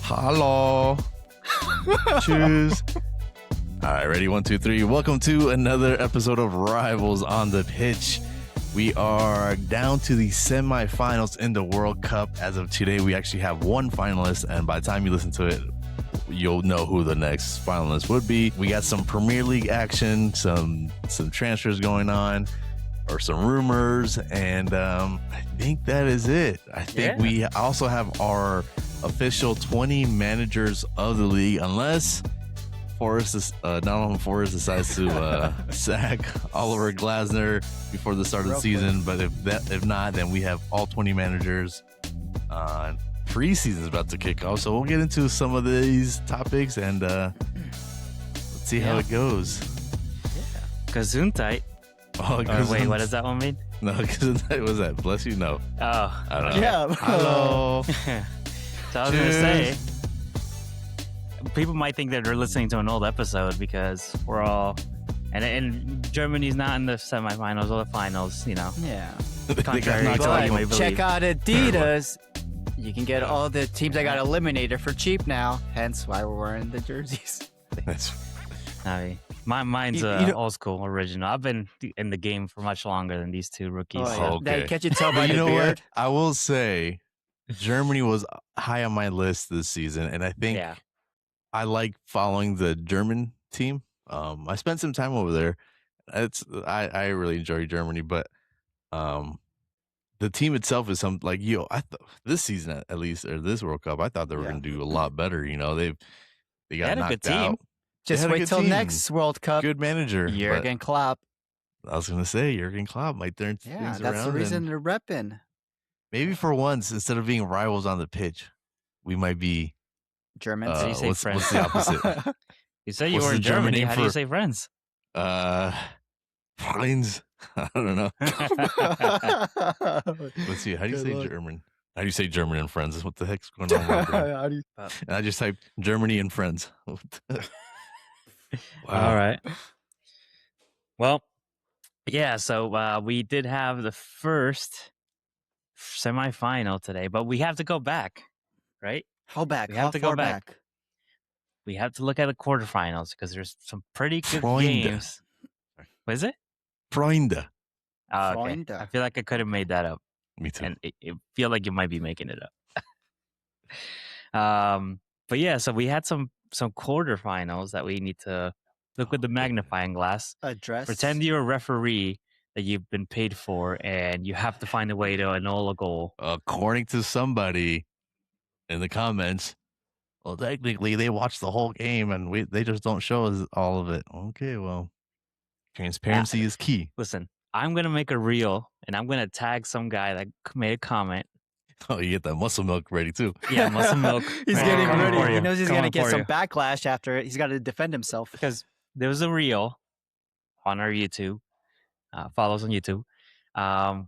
Hello. Choose. All right, ready? 1, 2, 3. Welcome to another episode of Rivals on the Pitch. We are down to the semifinals in the World Cup. As of today, we actually have one finalist, and by the time you listen to it, you'll know who the next finalist would be. We got some Premier League action, some transfers going on, or some rumors, and I think that is it. I think we also have our official 20 managers of the league, unless Donald Forrest decides to sack Oliver Glasner before the start of the season. But if not, then we have all 20 managers. Preseason is about to kick off, so we'll get into some of these topics and let's see how it goes. Gesundheit. Oh, wait, what does that one mean? No, Gesundheit was that? Bless you? No. Oh, I don't know. Yeah. Hello. So I was going to say, people might think that they're listening to an old episode because we're all, and Germany's not in the semifinals or the finals, you know. Yeah. Contrary to what you may believe. Check out Adidas. You can get all the teams that got eliminated for cheap now. Hence why we're wearing the jerseys. I mean, mine's old school original. I've been in the game for much longer than these two rookies. Oh, yeah. Okay. Can't you tell by the know beard? what? I will say Germany was high on my list this season, and I think I like following the German team. I spent some time over there. I really enjoy Germany, but the team itself is this season at least, or this World Cup, I thought they were going to do a lot better. You know, they got knocked a good team. out. Just wait till next World Cup. Good manager, Jurgen Klopp. I was going to say Jurgen Klopp might turn things around. Yeah, that's the reason they're repping. Maybe for once, instead of being rivals on the pitch, we might be Germans. You say friends. What's the opposite? You said you were in Germany. How do you say friends? Friends. I don't know. Let's see. How do you say German? How do you say German and friends? What the heck's going on? And I just typed Germany and friends. Wow. All right. Well, yeah. So we did have the first semifinal today, but we have to go back, right? How back? We have to go back. We have to look at the quarterfinals because there's some pretty good games. What is it? Freunde. Oh, okay. Freunde. I feel like I could have made that up. Me too. And it feel like you might be making it up. But yeah, so we had some quarterfinals that we need to look with the magnifying glass. Address. Pretend you're a referee that you've been paid for, and you have to find a way to annul a goal. According to somebody in the comments, well, technically they watched the whole game and they just don't show us all of it. Okay, well, transparency is key. Listen, I'm going to make a reel, and I'm going to tag some guy that made a comment. Oh, you get that muscle milk ready, too. Yeah, muscle milk. He's getting ready. He knows he's going to get some backlash after it. He's got to defend himself. Because there was a reel on our YouTube, follows on YouTube,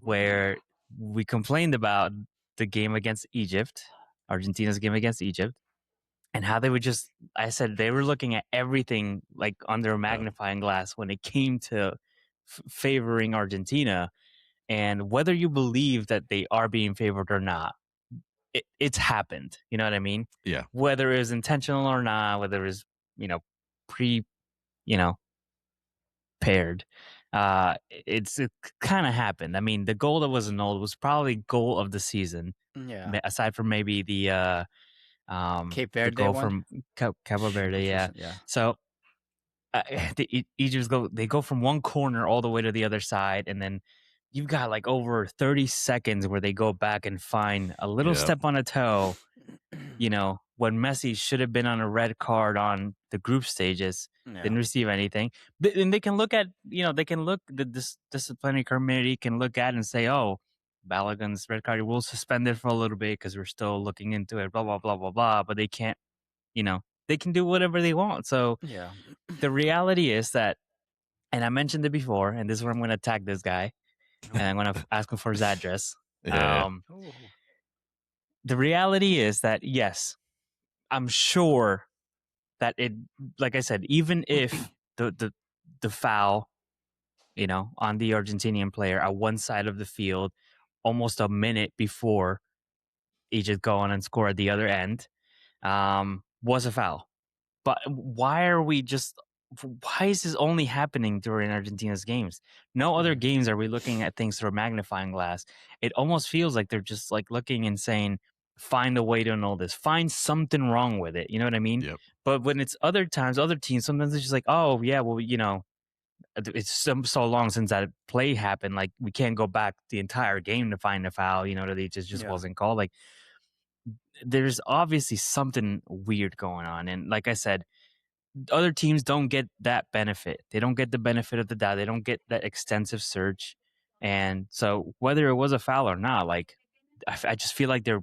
where we complained about the game against Egypt, Argentina's game against Egypt, and how they would I said they were looking at everything like under a magnifying glass when it came to favoring Argentina. And whether you believe that they are being favored or not, it's happened. You know what I mean? Yeah. Whether it was intentional or not, whether it was, paired, it kind of happened. I mean, the goal that was annulled was probably goal of the season. Yeah. Aside from maybe the Cape Verde the goal one? from Cabo Verde, yeah. So Egypt go from one corner all the way to the other side, and then you've got like over 30 seconds where they go back and find a little step on a toe. You know, when Messi should have been on a red card on the group stages, didn't receive anything. And they can look at, the disciplinary committee can look at and say, oh, Balogun's red card, we'll suspend it for a little bit because we're still looking into it, blah, blah, blah, blah, blah. But they can't, they can do whatever they want. So the reality is that, and I mentioned it before, and this is where I'm going to tag this guy, and I'm going to ask him for his address. The reality is that, yes, I'm sure that it, like I said, even if the foul on the Argentinian player at one side of the field, almost a minute before he just go on and score at the other end, was a foul. But why is this only happening during Argentina's games? No other games are we looking at things through a magnifying glass. It almost feels like they're just like looking and saying, find a way to know this, find something wrong with it. You know what I mean? Yep. But when it's other times, other teams, sometimes it's just like, oh yeah, well, it's so long since that play happened. Like we can't go back the entire game to find a foul, that it just wasn't called. Like there's obviously something weird going on. And like I said, other teams don't get that benefit. They don't get the benefit of the doubt. They don't get that extensive search. And so whether it was a foul or not, like I just feel like the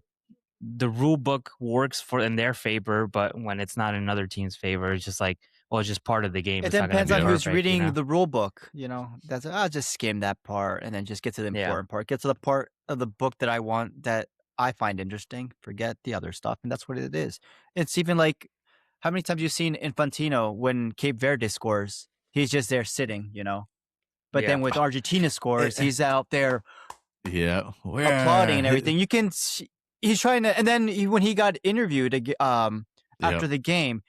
rule book works in their favor, but when it's not in another team's favor, it's just like, well, it's just part of the game. It It's not depends gonna on be who's perfect, reading the rule book. That's I'll just skim that part and then just get to the important part. Get to the part of the book that I want, that I find interesting. Forget the other stuff, and that's what it is. It's even like, how many times you've seen Infantino when Cape Verde scores? He's just there sitting, But then with Argentina scores, he's out there applauding and everything. You can see, he's trying to, and then when he got interviewed after the game,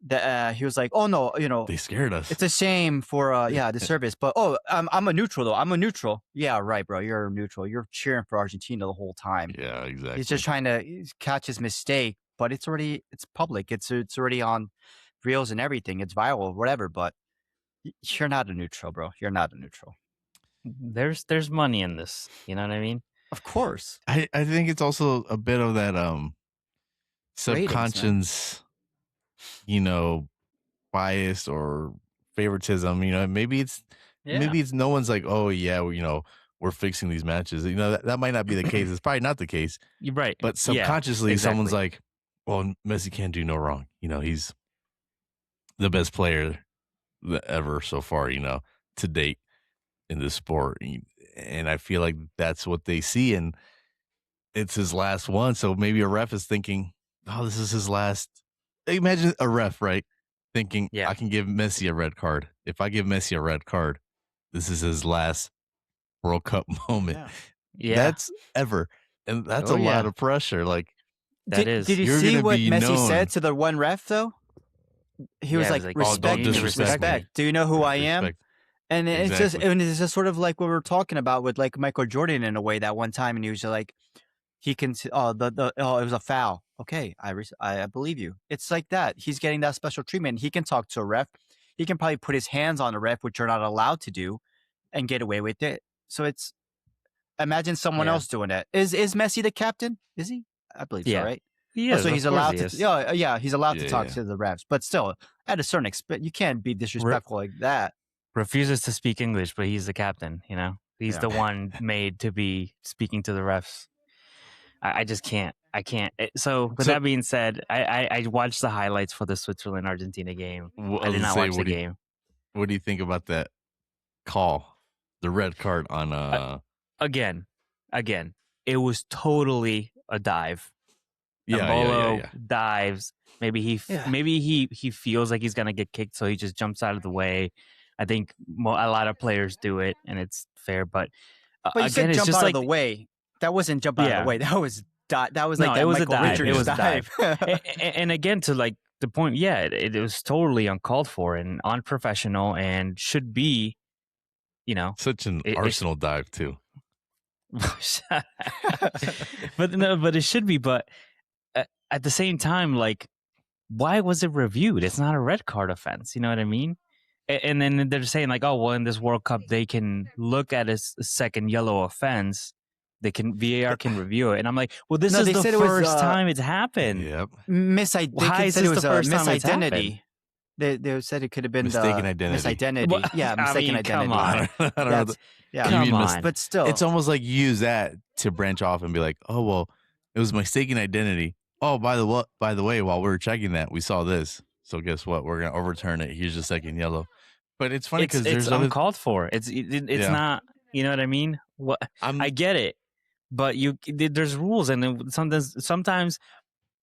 he was like, "Oh no, they scared us. It's a shame for the service, but I'm a neutral though. I'm a neutral. Yeah, right, bro. You're a neutral. You're cheering for Argentina the whole time. Yeah, exactly. He's just trying to catch his mistake, but it's public. It's already on reels and everything. It's viral, whatever. But you're not a neutral, bro. You're not a neutral. There's money in this. You know what I mean? Of course. I think it's also a bit of that subconscious, bias or favoritism. Maybe it's no one's like, oh yeah, we're fixing these matches. That might not be the case. It's probably not the case. You're right. But subconsciously, someone's like, well, Messi can't do no wrong. He's the best player ever so far, to date in this sport. And I feel like that's what they see, and it's his last one. So maybe a ref is thinking, oh, this is his last. Imagine a ref, right? Thinking, I can give Messi a red card. If I give Messi a red card, this is his last World Cup moment. Yeah. That's ever. And that's a lot of pressure. Like, Did you see what Messi said to the one ref, though? He was like, respect, respect. Do you know who I am? And it's just sort of like what we were talking about with like Michael Jordan in a way that one time, and he was just like, he can it was a foul. Okay, I believe you. It's like that. He's getting that special treatment. He can talk to a ref. He can probably put his hands on a ref, which you're not allowed to do, and get away with it. So imagine someone else doing that. Is Messi the captain? Is he? I believe so, right? He is. So he's allowed to. He's allowed to talk to the refs, but still, at a certain extent, you can't be disrespectful like that. Refuses to speak English, but he's the captain. He's the one made to be speaking to the refs. I just can't. I can't. So with that being said, I watched the highlights for the Switzerland-Argentina game. I did not watch the game. What do you think about that call? The red card on again, it was totally a dive. Yeah. Dives. Maybe he feels like he's gonna get kicked, so he just jumps out of the way. I think a lot of players do it, and it's fair. But you again, said it's jump just out like of the way. That wasn't jump out of the way. That was like it was Michael a dive. Richards It was a dive. And again, to like the point, it was totally uncalled for and unprofessional, and should be, such an Arsenal dive too. but it should be. But at the same time, like, why was it reviewed? It's not a red card offense. You know what I mean? And then they're saying like, oh, well, in this World Cup, they can look at a second yellow offense. VAR can review it. And I'm like, well, this is the first time it's happened. Yep. Why is this the first time it's happened? They said it could have been mistaken identity. Misidentity. Well, mistaken identity. Come on. Come on. But still. It's almost like you use that to branch off and be like, oh, well, it was mistaken identity. Oh, by the way, while we were checking that, we saw this. So guess what? We're going to overturn it. Here's the second yellow. But it's funny because it's uncalled for. It's not, you know what I mean? I get it. But there's rules, and then sometimes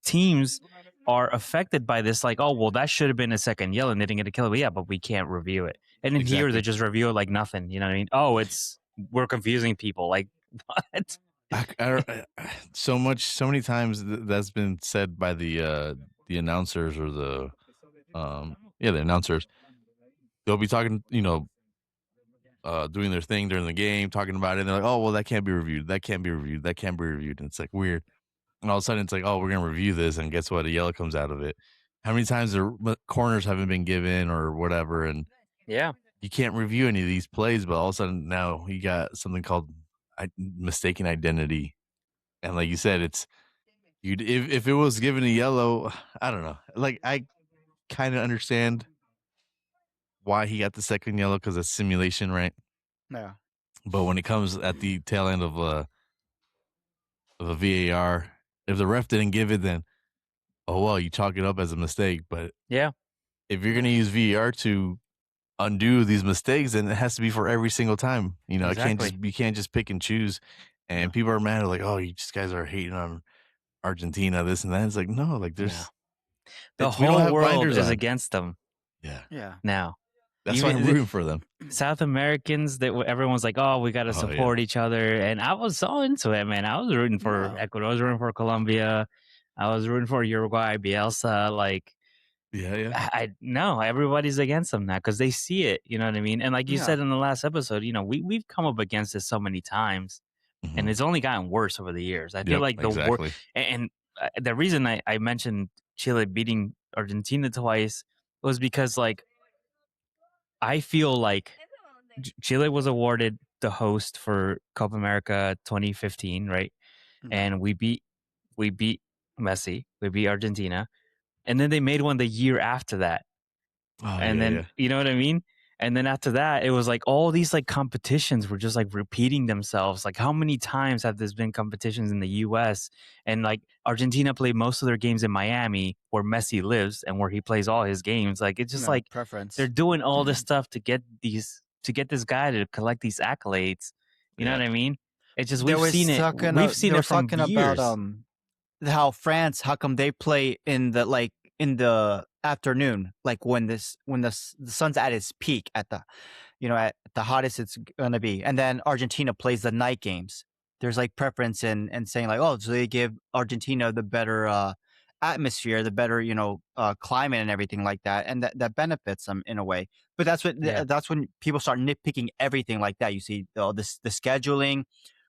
teams are affected by this. Like, oh, well, that should have been a second yellow, and they didn't get a kill. But we can't review it. And in here, they just reveal like nothing. You know what I mean? Oh, we're confusing people. Like, what? So many times that's been said by the announcers or the announcers. They'll be talking, doing their thing during the game, talking about it. And they're like, oh, well, that can't be reviewed. That can't be reviewed. That can't be reviewed. And it's like weird. And all of a sudden it's like, oh, we're going to review this. And guess what? A yellow comes out of it. How many times the corners haven't been given or whatever. And yeah, you can't review any of these plays, but all of a sudden now you got something called mistaken identity. And like you said, it's if it was given a yellow, I don't know. Like I kind of understand why he got the second yellow because it's simulation, right? Yeah. But when it comes at the tail end of a VAR, if the ref didn't give it, then you chalk it up as a mistake. But yeah, if you're gonna use VAR to undo these mistakes, then it has to be for every single time. Exactly. You can't just pick and choose. And people are mad, like, oh, you just guys are hating on Argentina, this and that. It's like, no, like there's the whole world is against them. Yeah. Now. That's why I'm rooting for them. South Americans, everyone's like, oh, we got to support each other. And I was so into it, man. I was rooting for Ecuador. I was rooting for Colombia. I was rooting for Uruguay, Bielsa. Like, I no, everybody's against them now because they see it. You know what I mean? And like you said in the last episode, we've come up against this so many times, and it's only gotten worse over the years. I feel like the worst. And the reason I mentioned Chile beating Argentina twice was because, like, I feel like Chile was awarded the host for Copa America 2015, right? And we beat Messi, we beat Argentina, and then they made one the year after that. You know what I mean? And then after that, it was like all these like competitions were just like repeating themselves. Like, how many times have there been competitions in the U.S. and like Argentina played most of their games in Miami, where Messi lives and where he plays all his games. Like, it's just like preference. They're doing all this stuff to get this guy to collect these accolades. You know what I mean? It's just we've seen it. We've seen it from years. About how France, how come they play in the afternoon, like when the sun's at its peak at the at the hottest it's gonna be, and then Argentina plays the night games. There's like preference in saying like, oh, so they give Argentina the better atmosphere, the better climate and everything like that, and that benefits them in a way. But that's when people start nitpicking everything like that. You see the scheduling,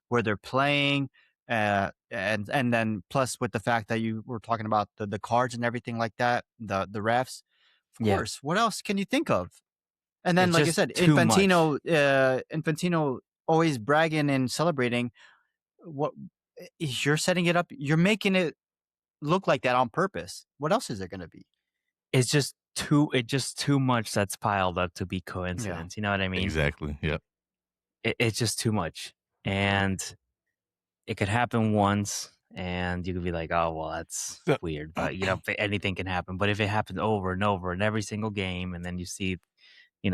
where they're playing. And then plus with the fact that you were talking about the cards and everything like that, the refs, of course. What else can you think of? And then, like I said, Infantino always bragging and celebrating. What you're setting it up, you're making it look like that on purpose. What else is it going to be? It's just too much that's piled up to be coincidence. You know what I mean? Exactly. Yeah. It's just too much, and it could happen once, and you could be like, "Oh, well, that's weird." But anything can happen. But if it happens over and over in every single game, and then you see, it's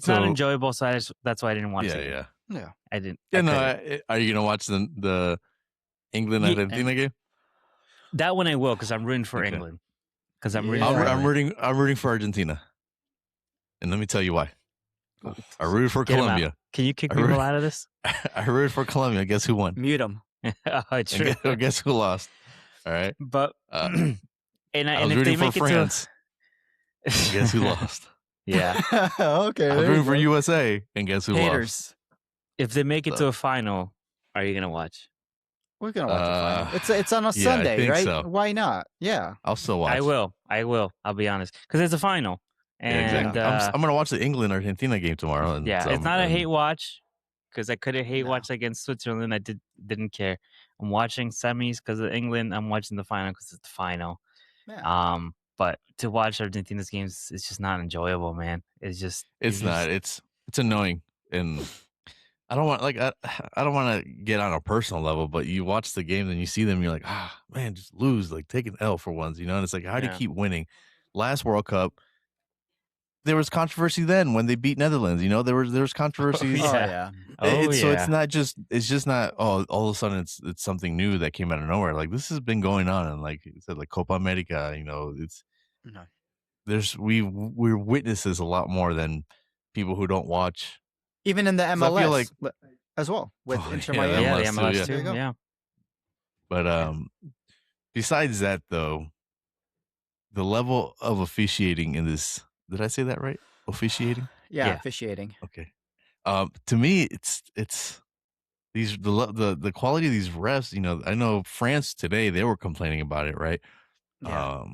not enjoyable. So that's why I didn't watch it. Yeah. I didn't. Are you gonna watch the England Argentina game? That one I will, because I'm rooting for England. Because I'm rooting for Argentina, and let me tell you why. I rooted for Colombia. Can you kick people out of this? I rooted for Colombia. Guess who won? Mute them. It's true. Guess who lost? All right. But I was rooting for France. And guess who lost? Yeah. Okay. I was rooting for USA, and guess who lost? If they make it to a final, are you gonna watch? We're gonna watch the final. It's on a Sunday, right? So. Why not? Yeah. I'll still watch. I will. I'll be honest, because it's a final. And exactly. I'm going to watch the England-Argentina game tomorrow. And it's not a hate watch, because I could have hate watched against Switzerland. I didn't care. I'm watching semis because of England. I'm watching the final because it's the final. Yeah. But to watch Argentina's games, it's just not enjoyable, man. It's not. It's annoying, and I don't want I don't want to get on a personal level, but you watch the game and you see them, you're like, man, just lose, like take an L for once, and it's like, how do you keep winning? Last World Cup, there was controversy then when they beat Netherlands. There was controversies. So it's just not all of a sudden it's something new that came out of nowhere. Like, this has been going on, and like you said, like Copa America, it's we're witnesses a lot more than people who don't watch. Even in the MLS, I feel like, as well with Inter Miami. Yeah, the MLS too. Yeah. But besides that, though, the level of officiating in this, did I say that right? Officiating? Yeah. Officiating. Okay. To me, it's the quality of these refs. You know, I know France today, they were complaining about it, right? Yeah.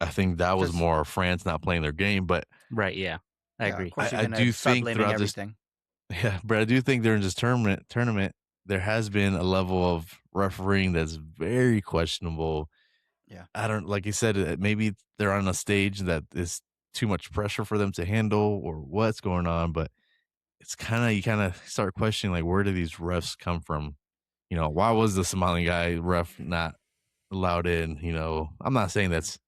I think that was more France not playing their game, but right. Yeah, I agree. Of course, I do think throughout everything. But I do think during this tournament, there has been a level of refereeing that's very questionable. Yeah, I don't, like you said, maybe they're on a stage that is too much pressure for them to handle, or what's going on. But it's you kind of start questioning, like, where do these refs come from? You know, why was the Somali guy ref not allowed in? You know, I'm not saying that's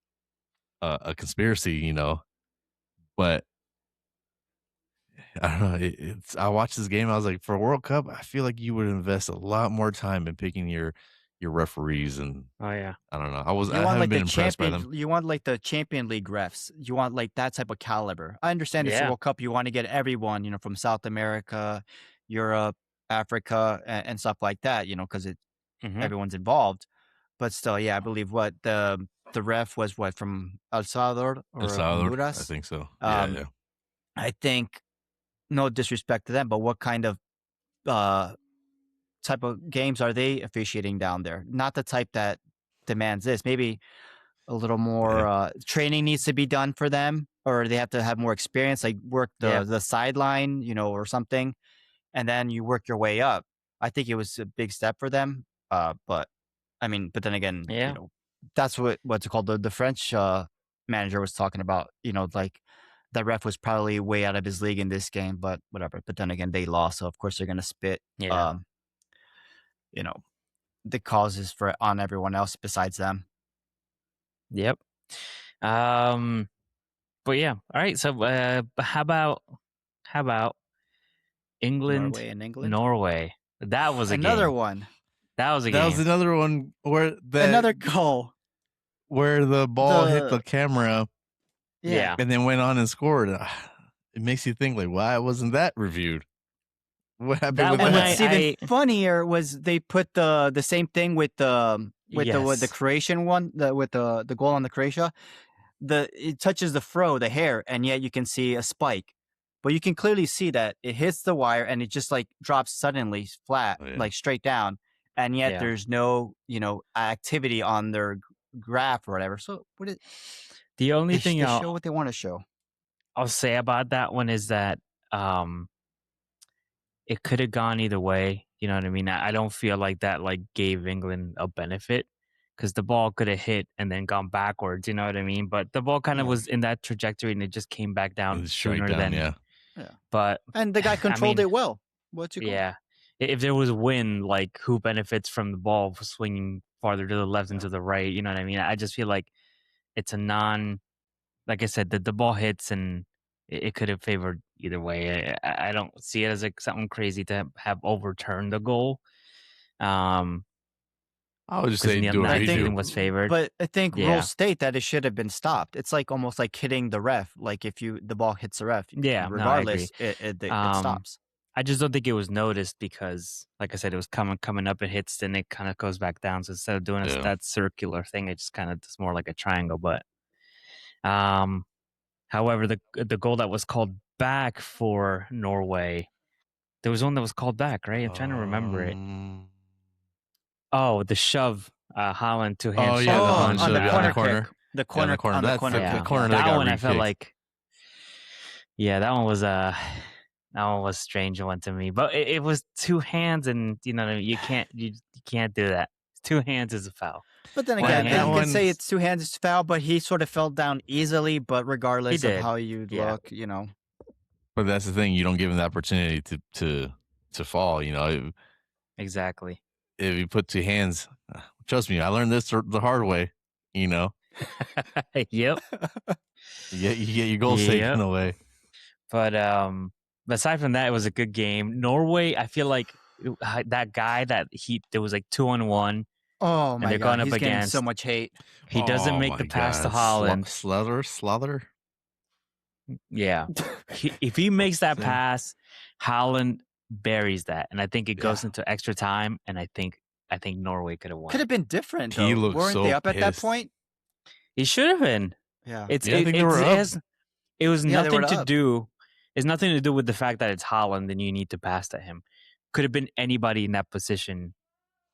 a conspiracy, you know, but I don't know. I watched this game. I was like, for World Cup, I feel like you would invest a lot more time in picking your referees. And oh yeah, I don't know. I haven't been impressed by them. You want like the Champion League refs. You want like that type of caliber. I understand it's the World Cup. You want to get everyone, you know, from South America, Europe, Africa, and stuff like that. You know, because everyone's involved. But still, yeah, I believe what the ref was from El Salvador or Honduras. I think so. Yeah. I think, no disrespect to them, but what kind of type of games are they officiating down there? Not the type that demands this. Maybe a little more training needs to be done for them, or they have to have more experience, like work the sideline, you know, or something, and then you work your way up. I think it was a big step for them. But I mean, but then again, you know, that's what's called the French manager was talking about. You know, like the ref was probably way out of his league in this game, but whatever. But then again, they lost, so of course they're gonna spit. You know, the causes on everyone else besides them. Yep. But yeah, all right. So, how about England, Norway? That was another one. That was a game. That was another one where another goal where the ball hit the camera. Yeah, and then went on and scored. It makes you think, like, why wasn't that reviewed? What happened with that? What's even funnier was they put the same thing with the Croatian one, with the goal on the Croatia. It touches the hair, and yet you can see a spike. But you can clearly see that it hits the wire and it just like drops suddenly flat, like straight down. And yet there's no, you know, activity on their graph or whatever. So the only thing they show what they want to show. I'll say about that one is that it could have gone either way. You know what I mean? I don't feel like that like gave England a benefit, because the ball could have hit and then gone backwards. You know what I mean? But the ball kind of was in that trajectory and it just came back down sooner than. Yeah. But and the guy controlled it well. What's it called? Yeah. If there was wind, like, who benefits from the ball swinging farther to the left and to the right? You know what I mean? I just feel like it's a like I said, the ball hits and it could have favored either way. I don't see it as like something crazy to have overturned the goal. I would just say England was favored, but I think rules state that it should have been stopped. It's like almost like hitting the ref. Like if the ball hits the ref, regardless, it stops. I just don't think it was noticed because, like I said, it was coming up, it hits, then it kind of goes back down. So instead of doing that circular thing, it just kind of does more like a triangle. But, however, the goal that was called back for Norway, there was one that was called back, right? I'm trying to remember it. Oh, the shove, Holland to hand. Oh yeah, on the corner. The corner. That one I felt like. Yeah, that one was a strange one to me, but it was two hands, and you know what I mean? You can't do that. Two hands is a foul. But then again, you can say it's two hands is foul, but he sort of fell down easily. But regardless of how you look, you know. But that's the thing; you don't give him the opportunity to fall. You know, exactly. If you put two hands, trust me, I learned this the hard way. You know. Yep. You get your goal taken away. But aside from that, it was a good game. Norway, I feel like that guy there was like 2-on-1. Oh my god, he's getting so much hate. He doesn't make the pass to Haaland. Slaughter. Yeah, if he makes that pass, Haaland buries that, and I think it goes into extra time. And I think Norway could have won. Could have been different. He though. looked Weren't so they up pissed. at that point? He should have been. Yeah, I think they were up. It was nothing to up. do. It's nothing to do with the fact that it's Haaland and you need to pass to him. Could have been anybody in that position.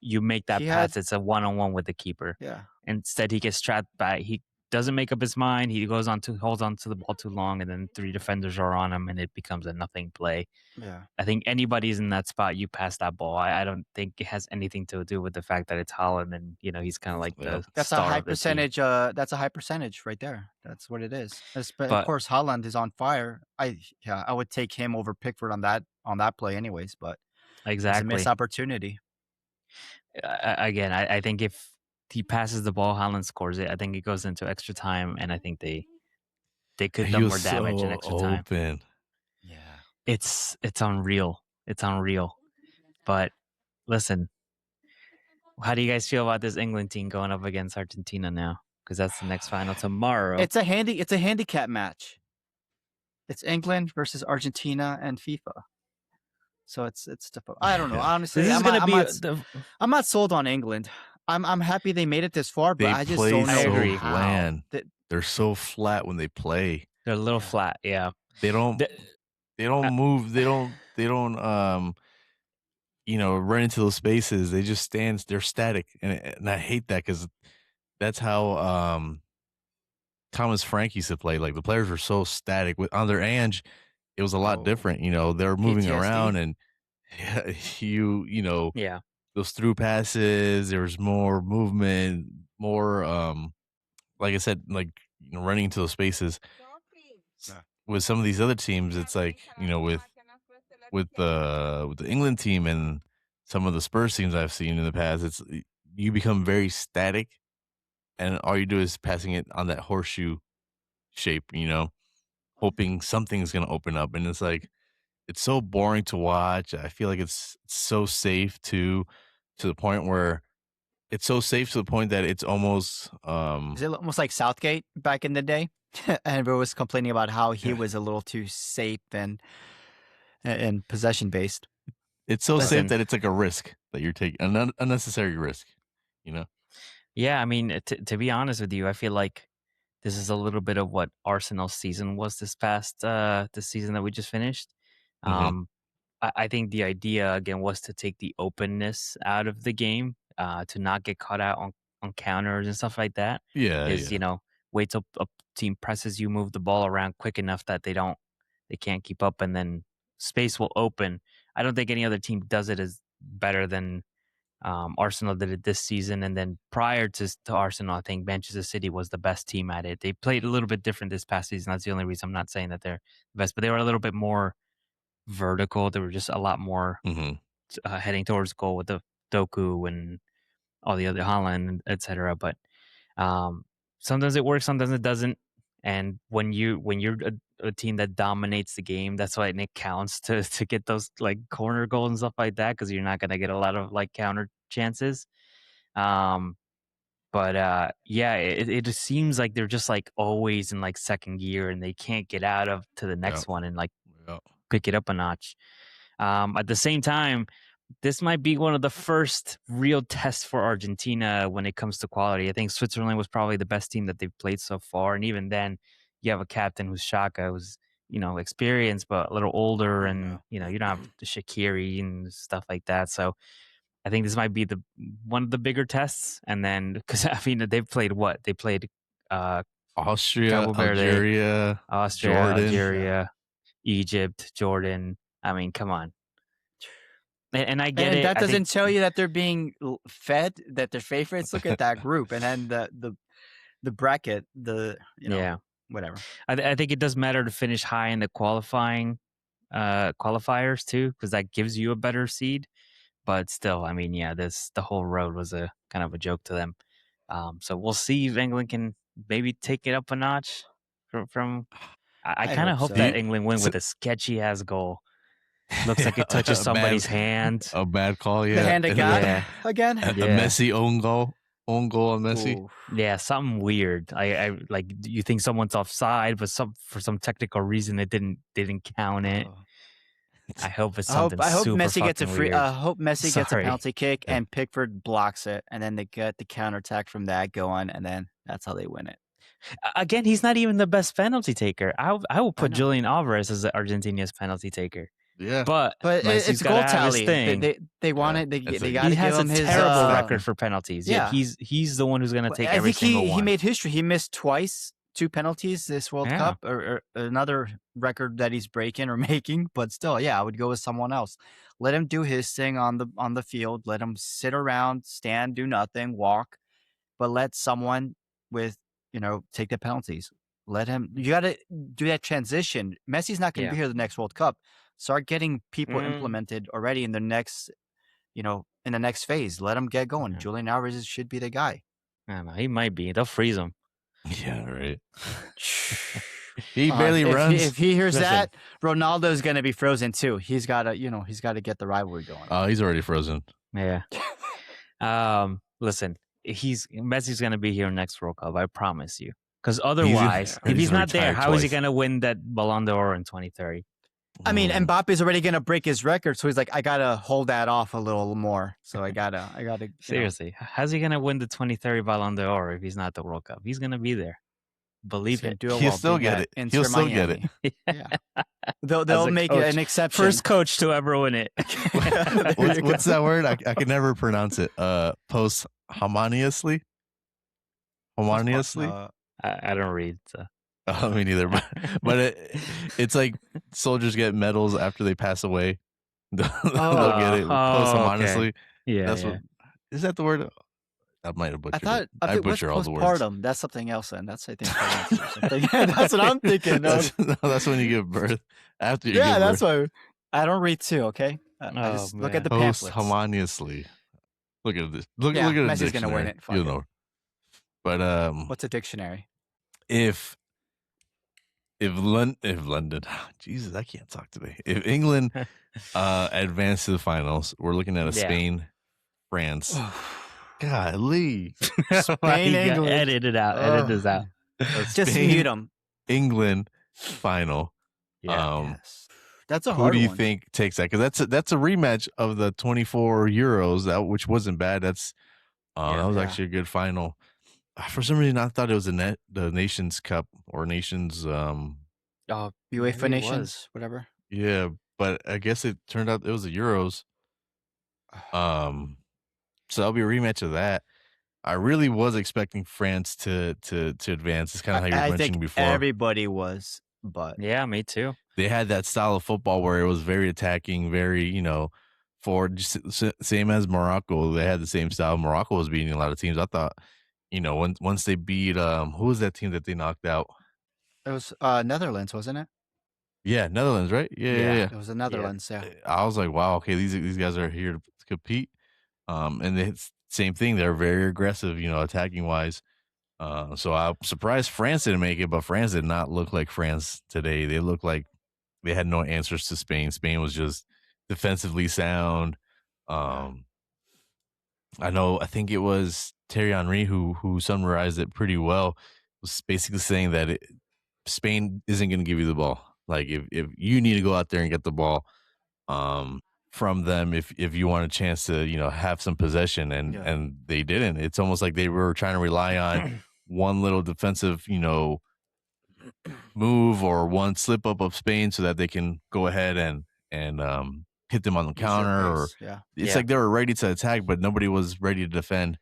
You make that pass. It's a one-on-one with the keeper. Yeah. Instead, he gets strapped back. He doesn't make up his mind. He holds on to the ball too long, and then 3 defenders are on him, and it becomes a nothing play. Yeah. I think anybody's in that spot, you pass that ball. I don't think it has anything to do with the fact that it's Haaland, and he's kind of like the that's a high of the percentage. team. That's a high percentage right there. That's what it is. But of course, Haaland is on fire. I would take him over Pickford on that play, anyways. But exactly, it's a missed opportunity. Again, I think if he passes the ball, Haaland scores it. I think it goes into extra time, and I think they could have done more damage in extra time. Yeah, it's unreal. It's unreal. But listen, how do you guys feel about this England team going up against Argentina now? Because that's the next final tomorrow. It's a handicap match. It's England versus Argentina and FIFA. So it's difficult. I don't know. Honestly, I'm not sold on England. I'm happy they made it this far, but I just don't know. So bland. They're so flat when they play. They're a little flat, yeah. They don't move. They don't run into those spaces. They just stand. They're static, and I hate that because that's how Thomas Frank used to play. Like the players were so static. Under Ange, it was a lot different. They were moving around, and those through passes. There was more movement, more like I said, like running into those spaces. With some of these other teams, it's like with the England team and some of the Spurs teams I've seen in the past, it's you become very static, and all you do is passing it on that horseshoe shape, hoping something's gonna open up, and it's like it's so boring to watch. I feel like it's so safe to the point where it's so safe to the point that it's almost is it almost like Southgate back in the day? And everyone was complaining about how he was a little too safe and possession based. It's so safe that it's like a risk that you're taking, an unnecessary risk, Yeah, I mean, to be honest with you, I feel like this is a little bit of what Arsenal's season was this season that we just finished. Mm-hmm. I think the idea again was to take the openness out of the game, to not get caught out on counters and stuff like that. Wait till a team presses you, move the ball around quick enough that they can't keep up, and then space will open. I don't think any other team does it as better than Arsenal did it this season. And then prior to Arsenal, I think Manchester City was the best team at it. They played a little bit different this past season. That's the only reason I'm not saying that they're the best, but they were a little bit more vertical. They were just a lot more heading towards goal with the Doku and all the other Holland, etc. But sometimes it works, sometimes it doesn't. And when you're a team that dominates the game, that's why it counts to get those like corner goals and stuff like that, because you're not gonna get a lot of like counter chances. But it just seems like they're just like always in like second gear, and they can't get out of to the next one and like pick it up a notch. At the same time, this might be one of the first real tests for Argentina when it comes to quality. I think Switzerland was probably the best team that they've played so far. And even then, you have a captain who's Shaka, who's, experienced, but a little older. And, you don't have the Shaqiri and stuff like that. So I think this might be one of the bigger tests. And then, because, they've played what? They played Austria, Algeria, Jordan. Algeria, Egypt, Jordan. I mean, come on. And I get it. That doesn't tell you that they're being fed, that they're favorites. Look at that group, and then the bracket, whatever. I think it does matter to finish high in the qualifiers too, because that gives you a better seed. But still, the whole road was a kind of a joke to them. So we'll see if England can maybe take it up a notch from. I kind of hope that England win with a sketchy ass goal. Looks like it touches somebody's hand. A bad call, yeah. The hand of God again. A Messi own goal on Messi. Ooh. Yeah, something weird. I like. You think someone's offside, but for some technical reason it didn't count it. I hope it's something. I hope super Messi gets a free. Weird. I hope Messi gets a penalty kick and Pickford blocks it, and then they get the counterattack from that going, and then that's how they win it. Again, he's not even the best penalty taker. I will put Julian Alvarez as Argentina's penalty taker. Yeah, but it's goal tally. They want it. They got to give him his terrible record for penalties. Yeah, he's the one who's going to take every single one. He made history. He missed twice, 2 penalties this World Cup, or another record that he's breaking or making. But still, I would go with someone else. Let him do his thing on the field. Let him sit around, stand, do nothing, walk. But let someone with take the penalties. Let him. You got to do that transition. Messi's not going to be here the next World Cup. Start getting people implemented already in the next, in the next phase. Let him get going. Julian Alvarez should be the guy. I don't know. He might be. They'll freeze him. Yeah, right. He barely runs. If he hears that, Ronaldo's going to be frozen too. He's got to, he's got to get the rivalry going. Oh, he's already frozen. Yeah. Listen, Messi's going to be here next World Cup. I promise you. Because otherwise, if he's not there, how is he going to win that Ballon d'Or in 2030? I mean, Mbappe's already going to break his record, so he's like, I got to hold that off a little more. So I got to. Seriously, how's he going to win the 2030 Ballon d'Or if he's not the World Cup? He's going to be there. Believe it. He'll still get it. He'll still get it. Yeah. They'll make it an exception. First coach to ever win it. What's that word? I can never pronounce it. Posthumously? Harmoniously? I don't read. So. Me neither. But it's like soldiers get medals after they pass away. They'll get it posthumously. Okay. Yeah. What is that the word? I might have butchered it. I butcher all the words. Postpartum. That's something else, then. That's I think. That's what I'm thinking. That's when you give birth. After you give birth. That's why I don't read too. Okay. Look at the pamphlets. Posthumously. Look at this. Look at the Messi's gonna win it. You know. But what's a dictionary? If London, Jesus, I can't talk today. If England advanced to the finals, we're looking at a Spain, France. Golly, Spain, England. Edit it out. Edit this out. Just mute them. England final. Yeah. That's a hard one. Who do you think takes that? Because that's a rematch of the 24 Euros, which wasn't bad. That was actually a good final. For some reason, I thought it was the Nations Cup or Nations. UEFA Nations, whatever. Yeah, but I guess it turned out it was the Euros. So that'll be a rematch of that. I really was expecting France to advance. It's kind of how you were mentioning before. Everybody was, but yeah, me too. They had that style of football where it was very attacking, very forward, same as Morocco. They had the same style. Morocco was beating a lot of teams. I thought. Once they beat who was that team that they knocked out? It was Netherlands, wasn't it? Yeah, Netherlands, right? Yeah. It was the Netherlands. Yeah. I was like, wow, okay, these guys are here to compete. And it's same thing. They're very aggressive, attacking wise. So I'm surprised France didn't make it, but France did not look like France today. They looked like they had no answers to Spain. Spain was just defensively sound. I think it was Thierry Henry who summarized it pretty well. Was basically saying that Spain isn't going to give you the ball. Like if you need to go out there and get the ball from them, if you want a chance to have some possession, and they didn't. It's almost like they were trying to rely on one little defensive move or one slip up of Spain so that they can go ahead and hit them on the counter, or it's like they were ready to attack, but nobody was ready to defend,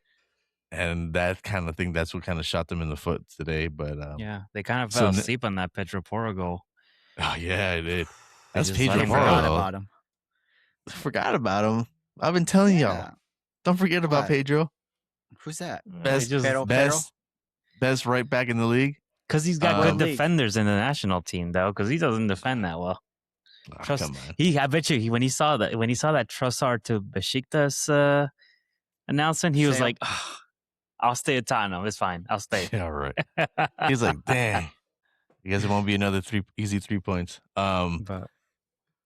and that kind of thing. That's what kind of shot them in the foot today. But they kind of fell asleep on that Pedro Porro goal. Oh yeah, it did. That's Pedro Porro. Forgot about him. I've been telling y'all, don't forget about Pedro. Who's that? Best right back in the league. Because he's got good defenders in the national team, though. Because he doesn't defend that well. Come on. I bet you when he saw that Trossard to Besiktas announcement, he was like, oh, "I'll stay at Tottenham. It's fine. I'll stay." Yeah, right. He's like, "Dang, you guys won't be another easy 3 points."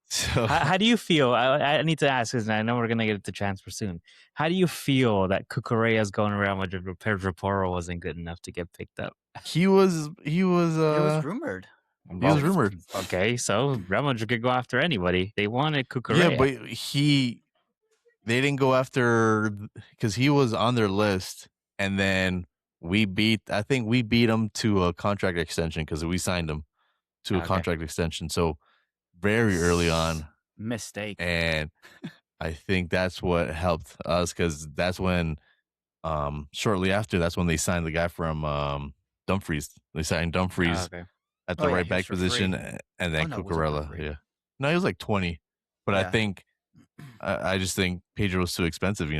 So how do you feel? I need to ask because I know we're gonna get to transfer soon. How do you feel that Cucurella is going around Madrid, but Pedro Porro wasn't good enough to get picked up? he was It was rumored. He was rumored. Okay, so Real Madrid could go after anybody. They wanted Cucurella. Yeah, but they didn't go after because he was on their list, and then I think we beat him to a contract extension because we signed him to a contract extension. So very early on. Mistake. And I think that's what helped us because that's when shortly after that's when they signed the guy from Dumfries. They signed Dumfries at the right back position and then Cucurella. Yeah. No, he was like 20. But I think I just think Pedro was too expensive,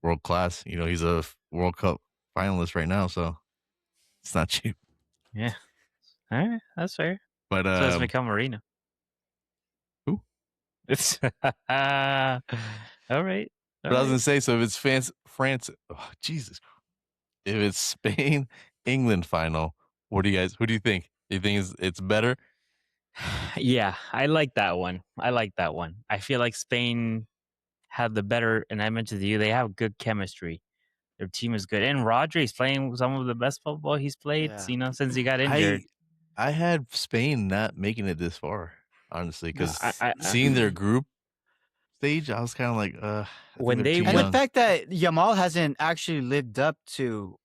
world class. He's a World Cup finalist right now, so it's not cheap. Yeah. All right, that's fair. But so it's Mikel Marino. Who? It's all right. But I was gonna say, so if it's France, oh, Jesus, if it's Spain, England final, who do you think? Do you think it's better? Yeah, I like that one. I feel like Spain had the better, and I mentioned to you, they have good chemistry. Their team is good, and Rodri's playing some of the best football he's played, since he got injured. I had Spain not making it this far, honestly, because seeing their group stage, I was kind of like, when they and the fact that Yamal hasn't actually lived up to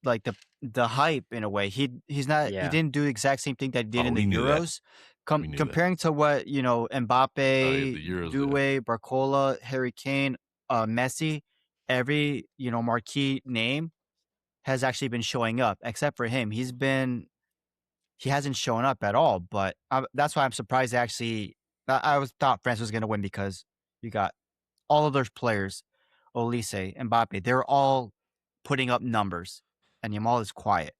like the hype in a way. He's not. He didn't do the exact same thing that he did in the Euros. Comparing to what Mbappe, Doué, Barcola, Harry Kane, Messi, every marquee name has actually been showing up, except for him. He hasn't shown up at all. But that's why I'm surprised. Actually, I thought France was going to win because you got all of those players, Olise, Mbappe. They're all putting up numbers, and Yamal is quiet.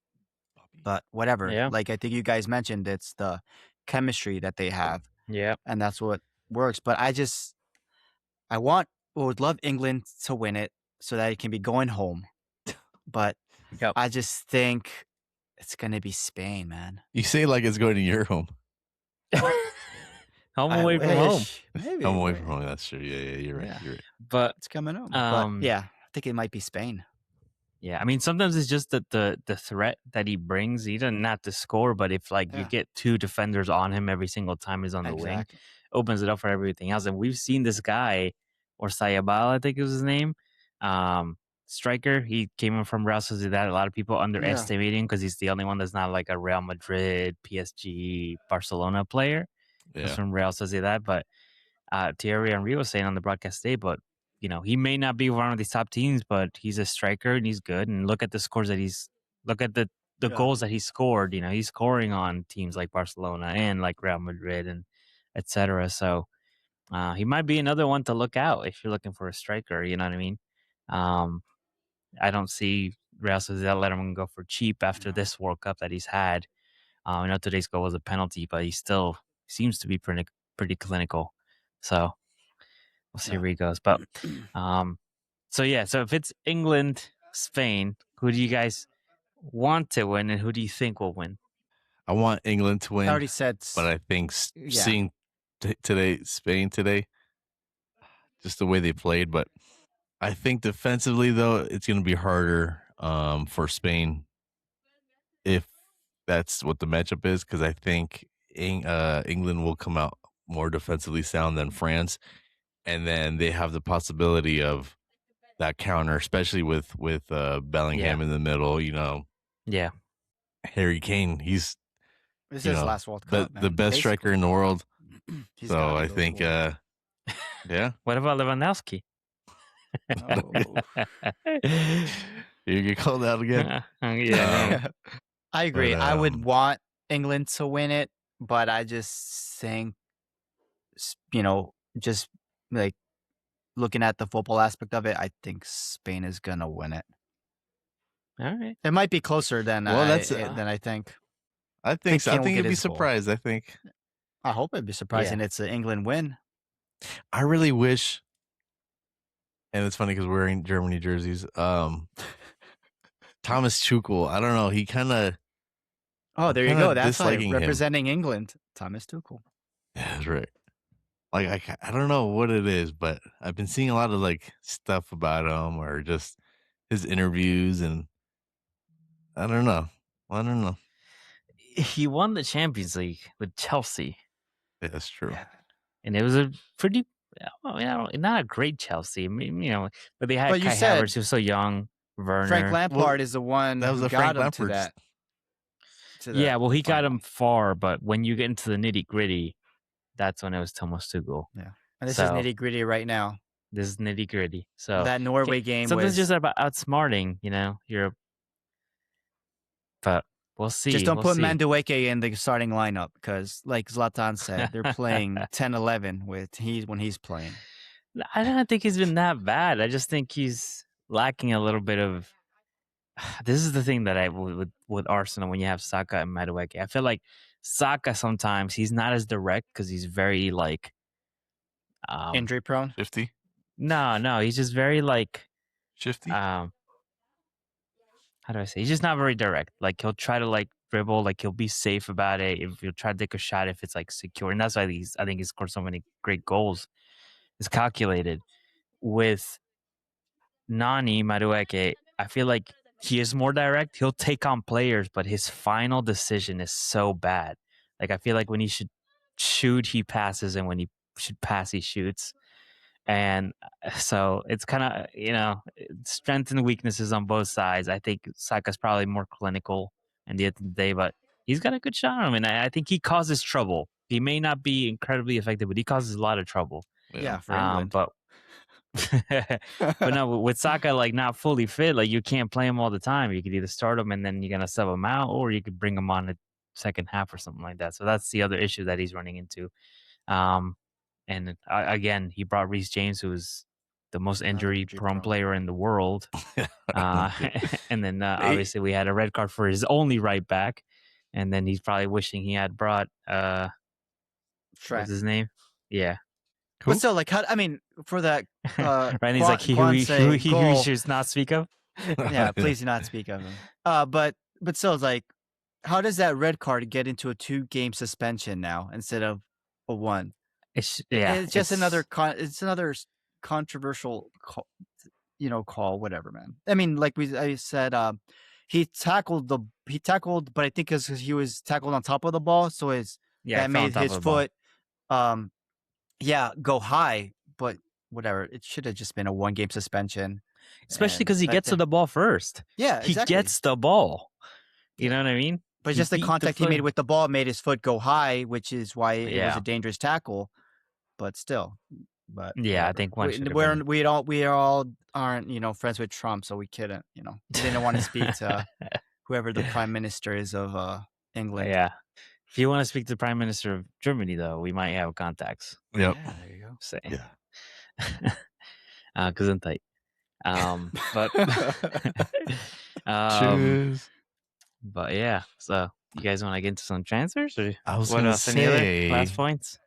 But whatever. Yeah. Like I think you guys mentioned, it's the chemistry that they have. Yeah. And that's what works. But would love England to win it so that it can be going home. But I just think it's going to be Spain, man. You say like it's going to your home. Home away from home. Maybe. Home away from home. That's true. Yeah, you're right. You're right. But it's coming home. But yeah, I think it might be Spain. Yeah, I mean, sometimes it's just that the threat that he brings. He doesn't have to score, but if you get two defenders on him every single time he's on the wing, opens it up for everything else. And we've seen this guy, or Sayabal, I think is his name, striker. He came in from Real Sociedad. A lot of people underestimate him because he's the only one that's not like a Real Madrid, PSG, Barcelona player. He's from Real Sociedad, but Thierry Henry was saying on the broadcast today, but he may not be one of these top teams, but he's a striker and he's good. And look at the scores that look at the goals that he scored. He's scoring on teams like Barcelona and like Real Madrid and etc. So he might be another one to look out if you're looking for a striker. You know what I mean? I don't see Real Sociedad let him go for cheap after this World Cup that he's had. I know today's goal was a penalty, but he still seems to be pretty clinical. So we'll see where he goes. But so if it's England, Spain, who do you guys want to win and who do you think will win? I want England to win. I already said, but I think seeing Spain today, just the way they played. But I think defensively, though, it's going to be harder for Spain if that's what the matchup is, because I think England will come out more defensively sound than France, and then they have the possibility of that counter, especially with Bellingham in the middle. Yeah, Harry Kane, he's this is his last World Cup, the best striker in the world. So I think, yeah. What about Lewandowski? You get called out again. Yeah. I agree. But, I would want England to win it, but I just think, just like looking at the football aspect of it, I think Spain is gonna win it. All right. It might be closer than I think. I think so. I think you'd be surprised. I think. I hope it'd be surprising. It's an England win. I really wish, and it's funny because we're wearing Germany jerseys. Thomas Tuchel, I don't know. He kind of. Oh, there you go. That's like representing England. Thomas Tuchel. Yeah, that's right. like I don't know what it is, but I've been seeing a lot of like stuff about him or just his interviews, and I don't know. I don't know. He won the Champions League with Chelsea. Yeah, that's true. Yeah. And it was a pretty, not a great Chelsea. I mean, but they had Kai Havertz, who was so young. Werner. Frank Lampard is the one that was who got him to that. Yeah, well, he got him far, but when you get into the nitty gritty, that's when it was Thomas Tuchel. Yeah, and this is nitty gritty right now. This is nitty gritty. So that Norway game something's just about outsmarting, but we'll see. Just don't put Madueke in the starting lineup because, like Zlatan said, they're playing 10-11 when he's playing. I don't think he's been that bad. I just think he's lacking a little bit of. This is the thing that I with Arsenal when you have Saka and Madueke. I feel like Saka sometimes he's not as direct because he's very like injury prone. Shifty. No, he's just very like shifty. How do I say? He's just not very direct. Like he'll try to like dribble, like he'll be safe about it. If he'll try to take a shot, if it's like secure, and that's why I think he scored so many great goals. It's calculated. With Nani Madueke, I feel like he is more direct. He'll take on players, but his final decision is so bad. Like I feel like when he should shoot, he passes, and when he should pass, he shoots. And so it's kind of, strengths and weaknesses on both sides. I think Saka's probably more clinical at the end of the day, but he's got a good shot on him. And I think he causes trouble. He may not be incredibly effective, but he causes a lot of trouble. Yeah, for England. But no, with Saka like not fully fit, like you can't play him all the time. You could either start him and then you're gonna sub him out, or you could bring him on the second half or something like that. So that's the other issue that he's running into. And again, he brought Reece James, who is the most injury-prone player in the world. And then obviously we had a red card for his only right back, and then he's probably wishing he had brought what's his name? Yeah. Who? But still, like, for that, right? And he's like, he should not speak of. Yeah, please do not speak of him. But still, it's like, how does that red card get into a 2-game suspension now instead of a 1? It's just another controversial call, whatever, man. I mean, like I said, he tackled, but I think because he was tackled on top of the ball, so that made his foot, go high. But whatever, it should have just been a 1-game suspension. Especially because he gets to the ball first. Yeah, exactly. He gets the ball. You know what I mean? But just the contact he made with the ball made his foot go high, which is why it was a dangerous tackle. But still, I think we all aren't friends with Trump, so we couldn't we didn't want to speak to whoever the prime minister is of England. Yeah, if you want to speak to the prime minister of Germany, though, we might have contacts. Yep. Yeah, there you go. Say. Yeah. Gesundheit. But cheers. But yeah, so you guys want to get into some transfers, or I was going to say any other last points?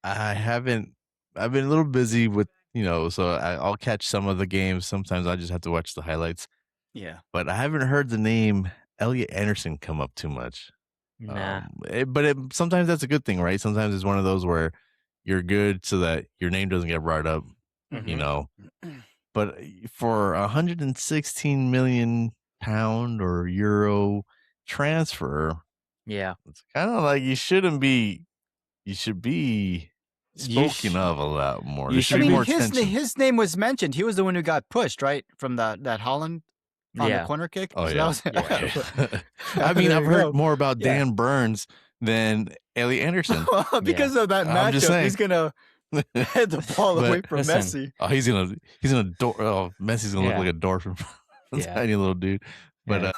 I've been a little busy with, so I'll catch some of the games. Sometimes I just have to watch the highlights. Yeah. But I haven't heard the name Elliot Anderson come up too much. Nah. Sometimes that's a good thing, right? Sometimes it's one of those where you're good so that your name doesn't get brought up, But for 116 million pound or euro transfer, it's kind of like you should be spoken of a lot more. His name was mentioned. He was the one who got pushed, right, from that Holland on the corner kick. Oh, yeah. I mean, I've heard more about Dan Burns than Elliot Anderson. Because of that matchup, he's gonna head the ball away from Messi. Oh, he's gonna Messi's gonna look like a door from a tiny little dude. But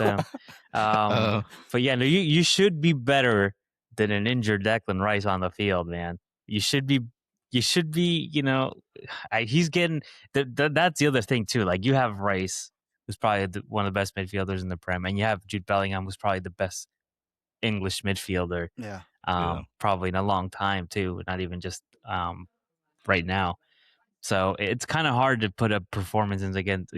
but yeah, no, you should be better than an injured Declan Rice on the field, man. You should be, he's getting, that's the other thing too. Like you have Rice, who's probably one of the best midfielders in the Prem, and you have Jude Bellingham, who's probably the best English midfielder, probably in a long time too, not even just right now. So it's kind of hard to put up performances against,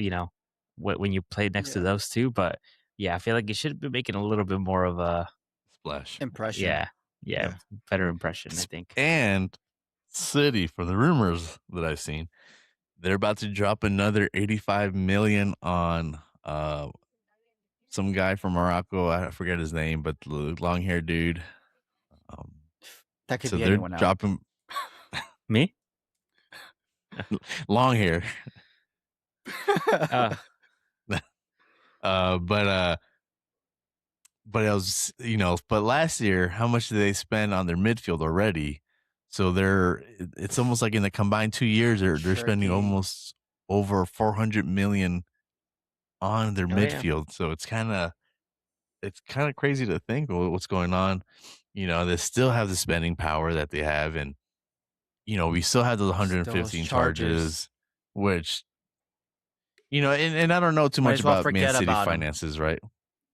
when you play next to those two. But yeah, I feel like you should be making a little bit more of a splash impression. Yeah, better impression, I think. And City, for the rumors that I've seen, they're about to drop another 85 million on some guy from Morocco. I forget his name, but the long hair dude. That could So be they're anyone else. dropping Me? long hair. Uh, but it was, but last year, how much did they spend on their midfield already? So it's almost like in the combined 2 years, they're spending almost over 400 million on their midfield. Yeah. So it's kind of crazy to think what's going on. They still have the spending power that they have, and we still have those 115 charges, which and I don't know too much about Man City finances, right?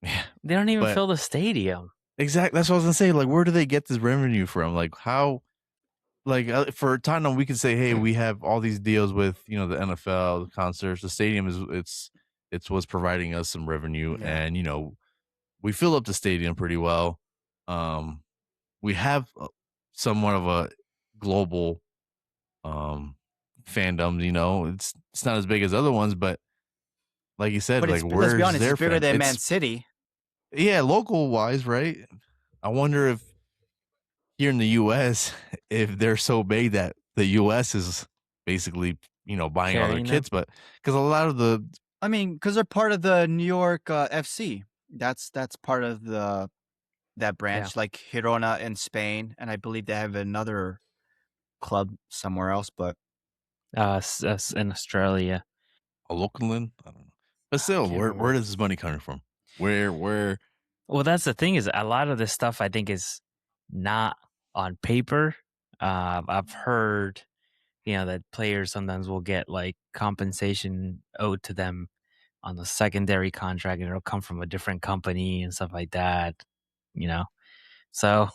Yeah, they don't even fill the stadium. Exactly. That's what I was gonna say. Like, where do they get this revenue from? Like, how? Like, for Tottenham, we could say, hey, we have all these deals with the NFL, the concerts, the stadium it's what's providing us some revenue, and we fill up the stadium pretty well. We have somewhat of a global fandom. It's not as big as other ones, but like you said, like, let's be honest, it's bigger than Man City. Yeah, local wise, right? I wonder if here in the U.S., if they're so big that the U.S. is basically, buying all their kits, but because a lot of because they're part of the New York FC. That's part of that branch, like Girona in Spain, and I believe they have another club somewhere else, but in Australia. Auckland, I don't know, but still, where does this money coming from? Where? Well, that's the thing, is a lot of this stuff I think is not on paper. I've heard, that players sometimes will get like compensation owed to them on the secondary contract, and it'll come from a different company and stuff like that. So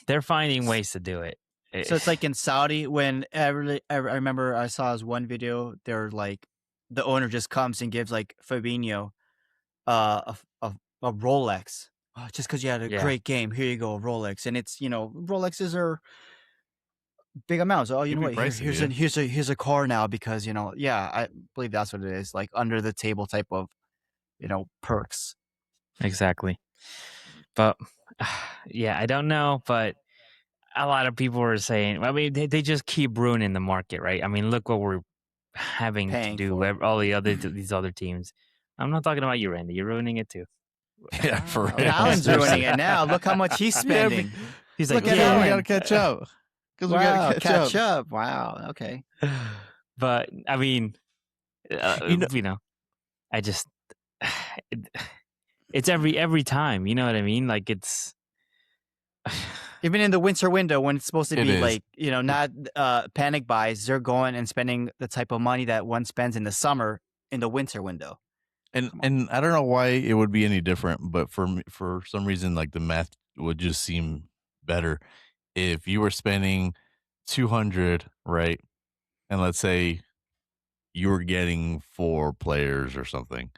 they're finding ways to do it. So it's like in Saudi, when I remember I saw this one video. They're like, the owner just comes and gives like Fabinho a Rolex. Oh, just because you had a great game, here you go, a Rolex. And it's Rolexes are big amounts. Oh, you know what? Here's a car now, because I believe that's what it is, like under the table type of perks. Exactly. But yeah, I don't know, but a lot of people are saying, I mean, they just keep ruining the market, right? I mean, look what we're having to do. All these other teams. I'm not talking about you, Randy. You're ruining it too. Yeah, for real. Alan's ruining it now. Look how much he's spending. He's like, look at Alan. We gotta catch up. Because we gotta catch up. Wow. Okay. But I mean, I just it's every time. You know what I mean? Like, it's even in the winter window, when it's supposed to be like, not panic buys, they're going and spending the type of money that one spends in the summer in the winter window. And I don't know why it would be any different, but for some reason, like, the math would just seem better if you were spending 200, right? And let's say you were getting 4 players or something.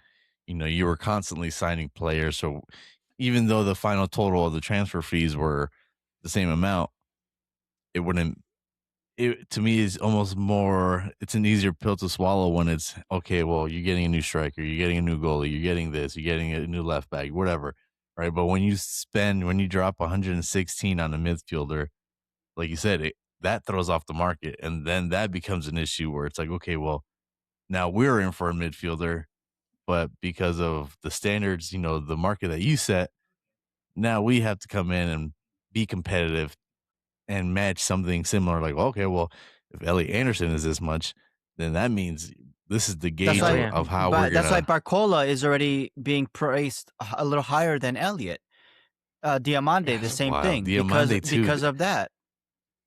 You were constantly signing players, so even though the final total of the transfer fees were the same amount, it wouldn't. It, to me, is almost more. It's an easier pill to swallow when it's okay. Well, you're getting a new striker, you're getting a new goalie, you're getting this, you're getting a new left back, whatever, right? But when you drop 116 on a midfielder, like you said, that throws off the market, and then that becomes an issue where it's like, okay, well, now we're in for a midfielder, but because of the standards, the market that you set, now we have to come in and be competitive and match something similar. Like, okay, well, if Elliot Anderson is this much, then that means this is the gauge of how we're gonna. That's why Barcola is already being praised a little higher than Elliot. Diamande, the same thing, because of that.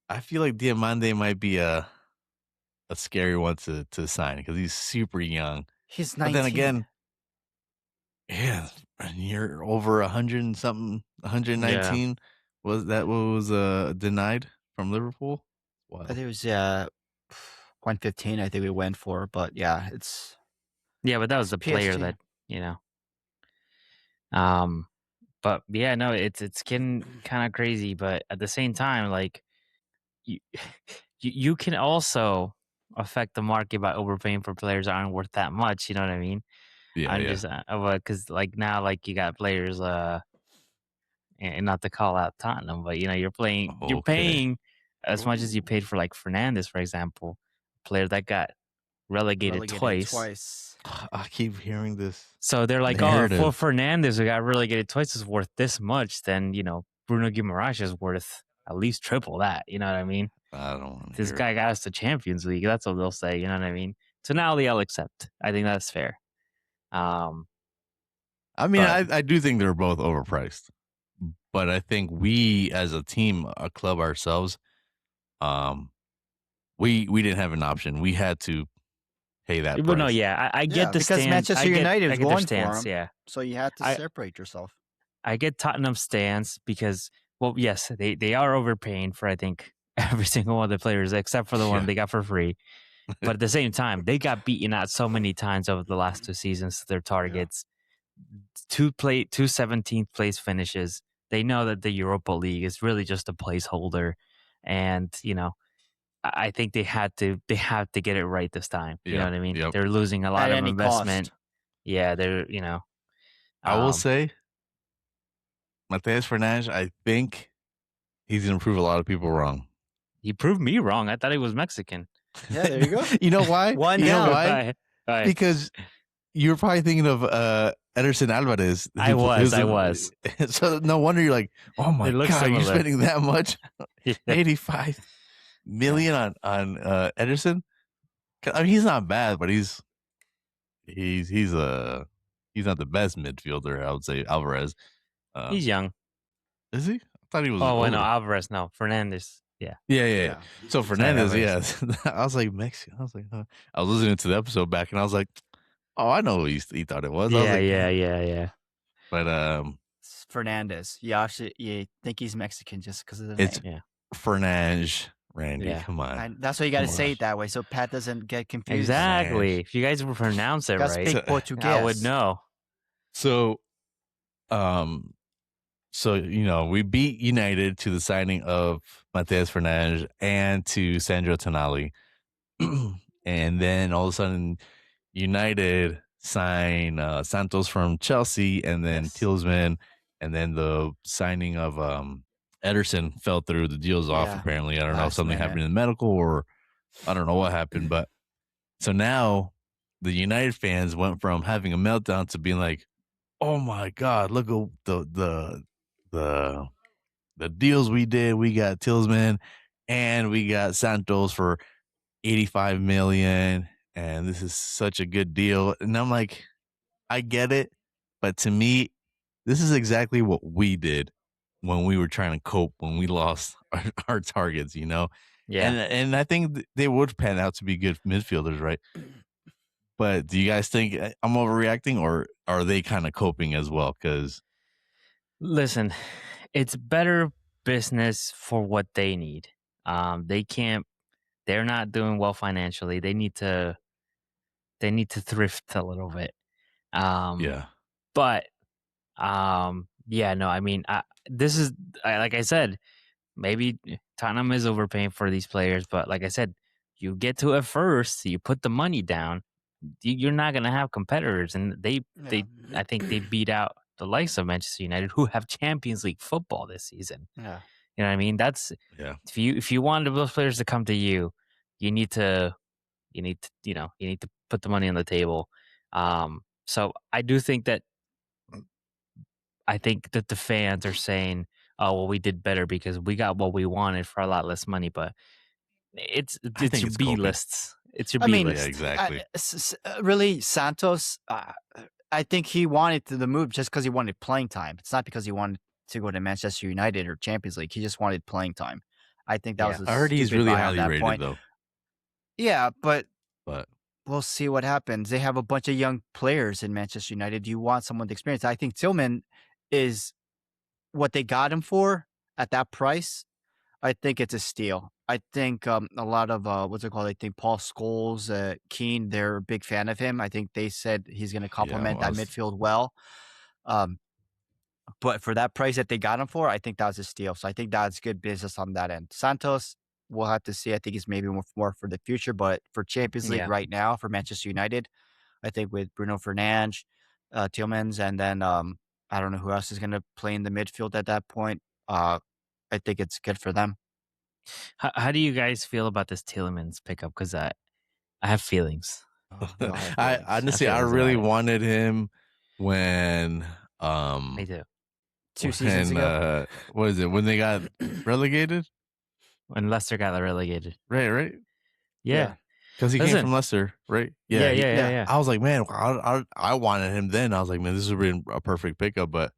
I feel like Diamande might be a scary one to sign because he's super young. He's 19. But then again, yeah, and you're over 100 and something, 119. Yeah. Was that what was denied from Liverpool? Wow. I think it was 115. I think we went for, but yeah, it's but that was the player that But yeah, no, it's getting kind of crazy, but at the same time, like, you can also affect the market by overpaying for players that aren't worth that much. You know what I mean? Yeah, I'm just because like now, like you got players, and not to call out Tottenham, but you're paying as much as you paid for like Fernandez, for example, a player that got relegated twice. I keep hearing this. So they're like, narrative. Oh, for Fernandez who got relegated twice is worth this much, then Bruno Guimaraes is worth at least triple that. You know what I mean? I don't want This guy got us to Champions League. That's what they'll say. You know what I mean? So now they'll accept. I think that's fair. I mean, I do think they're both overpriced, but I think we as a team, a club ourselves, we didn't have an option. We had to pay that price. But no, I get the because stance. Manchester United is going stance, for him. Yeah, so you have to separate yourself. I get Tottenham's stance because, well, yes, they are overpaying for I think every single one of the players except for the one they got for free. But at the same time, they got beaten out so many times over the last 2 seasons to their targets. Two 17th place finishes. They know that the Europa League is really just a placeholder, and I think they have to get it right this time. You know what I mean? Yep. They're losing a lot At of investment. Cost. Yeah, they're I will say, Matheus Fernandes, I think he's gonna prove a lot of people wrong. He proved me wrong. I thought he was Mexican. Yeah, there you go. You know why? You know why? Because you're probably thinking of Ederson Alvarez. I was. So no wonder you're like, oh my God, similar. You're spending that much? 85 million on Ederson? I mean, he's not bad, but he's not the best midfielder, I would say. Alvarez. He's young. Is he? I thought he was. Oh, no, Alvarez. No, Fernandes. Yeah. So Fernandez, I was like Mexican. I was like, huh. I was listening to the episode back, and I was like, oh, I know who he thought it was. Yeah. But Fernandez. You think he's Mexican just because of the name. It's Fernandes. Randy, come on. And that's why you got to say it that way, so Pat doesn't get confused. Exactly. If you guys would pronounce it right, speak Portuguese. I would know. So, we beat United to the signing of Matheus Fernandes and to Sandro Tonali. And then all of a sudden, United sign Santos from Chelsea and then Tielemans. And then the signing of Ederson fell through. The deal's off, apparently. I don't know if something happened in the medical or I don't know what happened. But so now the United fans went from having a meltdown to being like, oh, my God, look at the deals we did. We got Tielemans and we got Santos for 85 million, and this is such a good deal. And I'm like, I get it, but to me, this is exactly what we did when we were trying to cope when we lost our targets, Yeah. And I think they would pan out to be good midfielders, right? But do you guys think I'm overreacting, or are they kind of coping as well? Because listen, it's better business for what they need. They're not doing well financially. They need to thrift a little bit. But no, I mean, this is like I said, maybe Tottenham is overpaying for these players, but like I said, you get to it first, you put the money down, you're not going to have competitors, and I think they beat out the likes of Manchester United, who have Champions League football this season. Yeah, you know what I mean. That's if you want those players to come to you, you need to put the money on the table. So I do think that the fans are saying, "Oh, well, we did better because we got what we wanted for a lot less money." But it's your B lists. It's your B list. Yeah, exactly. Really, Santos. I think he wanted the move just because he wanted playing time. It's not because he wanted to go to Manchester United or Champions League. He just wanted playing time. I think that was. I heard he's really highly rated, though. Yeah, but we'll see what happens. They have a bunch of young players in Manchester United. You want someone with experience. I think Tillman is what they got him for at that price. I think it's a steal. I think a lot of what's it called? I think Paul Scholes, Keane, they're a big fan of him. I think they said he's going to complement that midfield well. But for that price that they got him for, I think that was a steal. So I think that's good business on that end. Santos, we'll have to see. I think it's maybe more for the future, but for Champions League right now for Manchester United, I think with Bruno Fernandes, Tillmans, and then I don't know who else is going to play in the midfield at that point. I think it's good for them. How do you guys feel about this Tielemans pickup? Because I have feelings. I honestly, I really wanted him when Me too. 2 seasons ago. What is it? When they got relegated? When Leicester got relegated. Right? Yeah. Because he came from Leicester, right? Yeah. I was like, man, I wanted him then. I was like, man, this would be a perfect pickup, but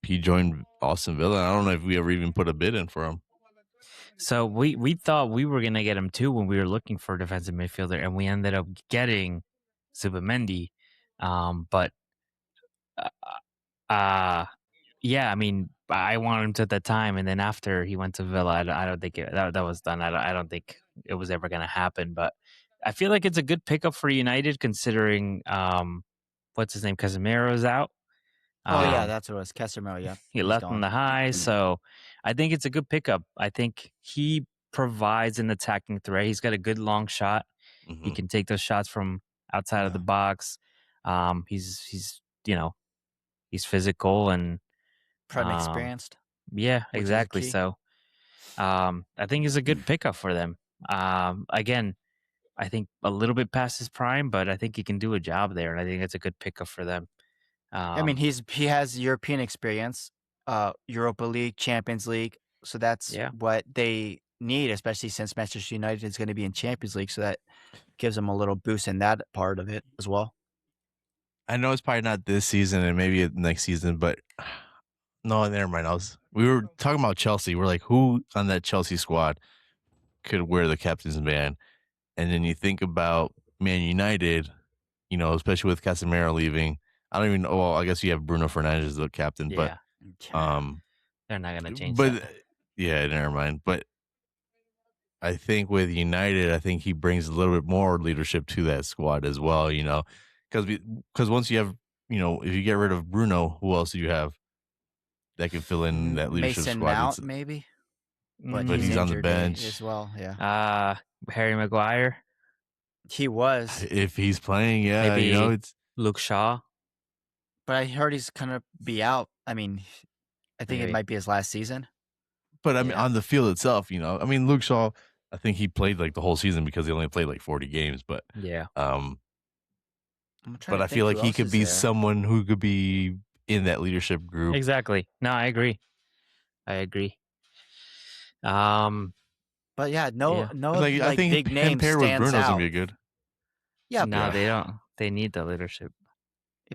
he joined Aston Villa. I don't know if we ever even put a bid in for him. So we thought we were gonna get him too when we were looking for a defensive midfielder, and we ended up getting Zubimendi. But yeah, I mean, I wanted him to at that time, and then after he went to Villa, I don't think that was done. I don't think it was ever gonna happen. But I feel like it's a good pickup for United, considering what's his name, Casemiro's out. Yeah, that's what it was. Casemiro, yeah. He left on the high, so I think it's a good pickup. I think he provides an attacking threat. He's got a good long shot. Mm-hmm. He can take those shots from outside of the box. He's he's physical and prime experienced. Yeah, exactly. So I think it's a good pickup for them. Again, I think a little bit past his prime, but I think he can do a job there, and I think it's a good pickup for them. I mean, he has European experience, Europa League, Champions League, so that's what they need, especially since Manchester United is going to be in Champions League, so that gives them a little boost in that part of it as well. I know it's probably not this season and maybe next season, but no, never mind. We were talking about Chelsea. We're like, who on that Chelsea squad could wear the captain's band? And then you think about Man United, especially with Casemiro leaving. I don't even know. Well, I guess you have Bruno Fernandes as the captain, but they're not going to change that. Yeah, never mind. But I think with United, I think he brings a little bit more leadership to that squad as well, because once you have, if you get rid of Bruno, who else do you have that can fill in that leadership Mason squad? Mount, maybe. But he's on the bench as well, yeah. Harry Maguire. He was. If he's playing, maybe it's Luke Shaw. But I heard he's gonna be out. I mean, I think it might be his last season. But I mean, on the field itself, I mean, Luke Shaw, I think he played like the whole season because he only played like 40 games. But but I feel like he could be someone who could be in that leadership group. Exactly. No, I agree. But yeah, no, I think big name paired with Bruno's gonna be good. Yeah, no, they don't. They need the leadership.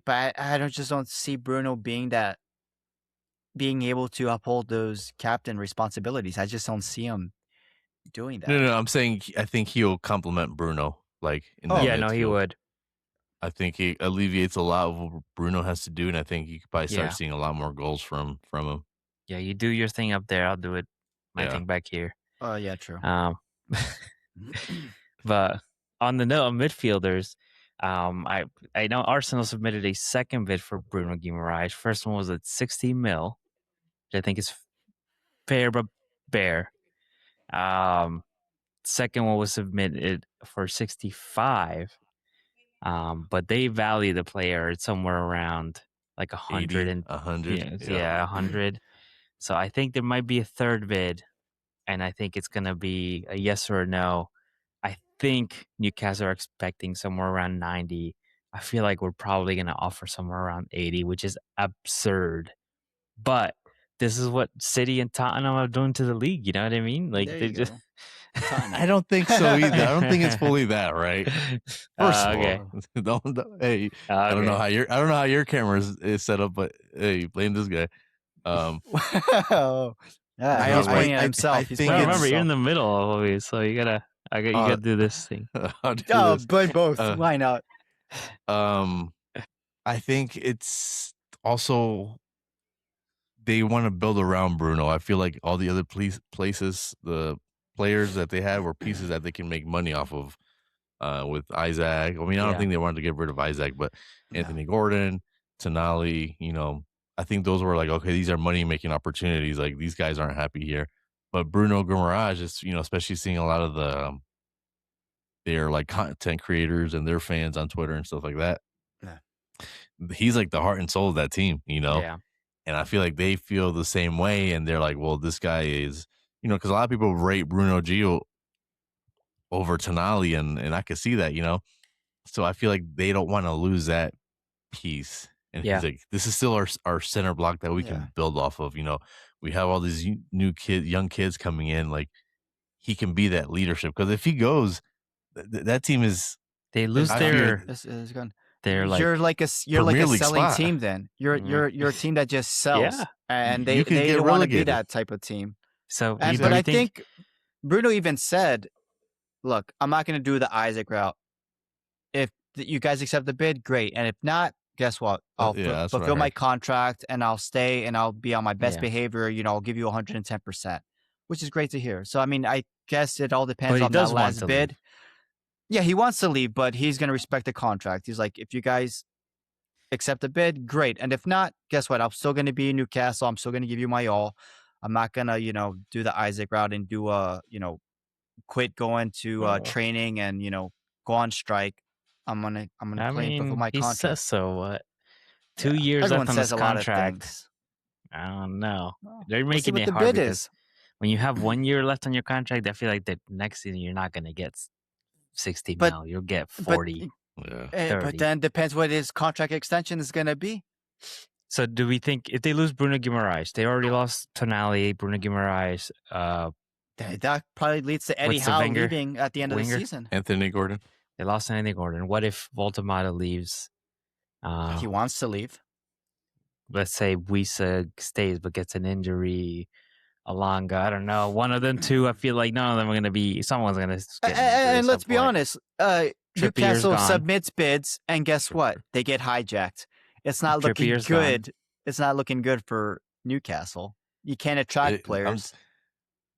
But I just don't see Bruno being able to uphold those captain responsibilities. I just don't see him doing that. No, I'm saying I think he'll complement Bruno. Like in that midfield. No, he would. I think he alleviates a lot of what Bruno has to do, and I think you could probably start seeing a lot more goals from him. Yeah, you do your thing up there. I'll do it. My thing back here. Oh yeah, true. But on the note of midfielders, I know Arsenal submitted a second bid for Bruno Guimaraes. First one was at 60 mil, which I think is fair but bare. Second one was submitted for 65. But they value the player at somewhere around like 100 100. Yeah, 100. So I think there might be a third bid, and I think it's gonna be a yes or a no. I think Newcastle are expecting somewhere around 90. I feel like we're probably gonna offer somewhere around 80, which is absurd. But this is what City and Tottenham are doing to the league. You know what I mean? Like they just. I don't think so either. I don't think it's fully that, right? First of all, hey, I don't know how your camera is set up, but hey, blame this guy. Yeah, he's playing it himself. Remember, you're in the middle of it, so you gotta do this thing. Play both. Why not? I think it's also they want to build around Bruno. I feel like all the other places, the players that they had were pieces that they can make money off of. With Isaac, I mean, I don't think they wanted to get rid of Isaac, but Anthony Gordon, Tonali, I think those were like, okay, these are money making opportunities. Like these guys aren't happy here, But Bruno Guimaraes is, especially seeing a lot of their like content creators and their fans on Twitter and stuff like that. Yeah. He's like the heart and soul of that team, Yeah. And I feel like they feel the same way, and they're like, well, this guy is, because a lot of people rate Bruno Gio over Tonali, and I could see that, So I feel like they don't want to lose that piece. And he's like, this is still our center block that we can build off of. We have all these young kids coming in. Like, he can be that leadership, because if he goes, that team is. They lose their. They're like you're like a selling spot. Team. Then you're a team that just sells, and they don't want to be that type of team. So, but I think Bruno even said, "Look, I'm not going to do the Isaac route. If you guys accept the bid, great. And if not, guess what? I'll fulfill my contract, and I'll stay, and I'll be on my best behavior. I'll give you 110%, which is great to hear. So, I mean, I guess it all depends on that last bid. Leave. Yeah, he wants to leave, but he's going to respect the contract. He's like, if you guys accept the bid, great. And if not, guess what? I'm still going to be in Newcastle. I'm still going to give you my all. I'm not going to, do the Isaac route and do quit going to training and, go on strike. I'm gonna play and fulfill my contract. He says so. What? 2 years left on his contract. I don't know. They're making it hard because when you have 1 year left on your contract, I feel like the next season you're not gonna get 60 mil. You'll get 40. But then depends what his contract extension is gonna be. So do we think if they lose Bruno Guimaraes, they already lost Tonali, Bruno Guimaraes. That probably leads to Eddie Howe leaving at the end of the season. Anthony Gordon. They lost Anthony Gordon. What if Voltemata leaves? He wants to leave. Let's say Wisa stays but gets an injury. Alanga, I don't know. One of them two, I feel like none of them are going to be. Someone's going to get and let's be honest, Newcastle submits bids, and guess what? They get hijacked. It's not looking good. Gone. It's not looking good for Newcastle. You can't attract players.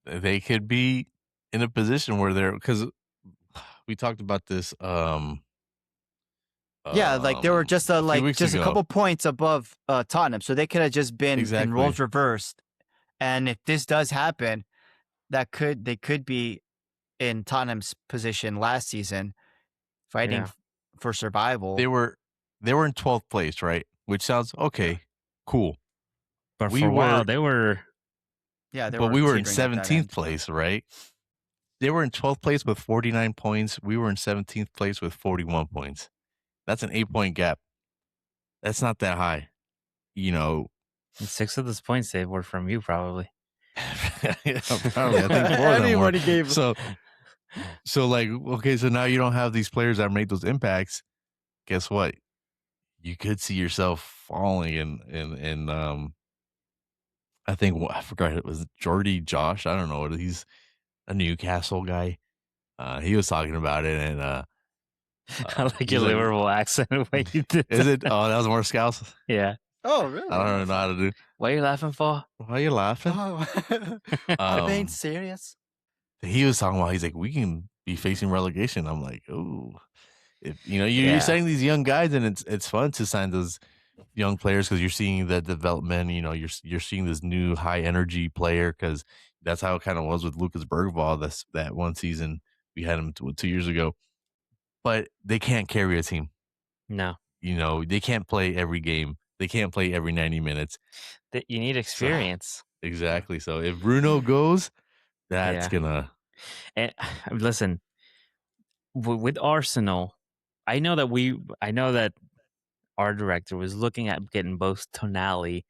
They could be in a position where they're, because we talked about this. Like they were just a couple points above Tottenham, so they could have just been in roles reversed. And if this does happen, they could be in Tottenham's position last season, fighting for survival. They were in 12th place, right? Which sounds okay, cool. But for a while they were. Yeah, but we were in 17th place, right? They were in 12th place with 49 points. We were in 17th place with 41 points. That's an 8-point gap. That's not that high, And 6 of those points they were from you, probably. Yeah, probably. I think 4 of them were. Gave so like, okay, so now you don't have these players that made those impacts. Guess what? You could see yourself falling, and I think I forgot it was Jordy Josh. I don't know. He's a Newcastle guy. He was talking about it, and I like your Liverpool accent when you did. Is it? Oh, that was more Scouts. Yeah. Oh, really? I don't know how to do. What are you laughing for? Why are you laughing? Oh. I'm being serious. He was talking about. He's like, we can be facing relegation. I'm like, oh, you're signing these young guys, and it's fun to sign those young players because you're seeing the development. You're seeing this new high energy player, because that's how it kind of was with Lucas Bergvall. That one season we had him 2 years ago, but they can't carry a team. No, they can't play every game. They can't play every 90 minutes. You need experience. So, exactly. So if Bruno goes, that's gonna. And listen, with Arsenal, I know that our director was looking at getting both Tonali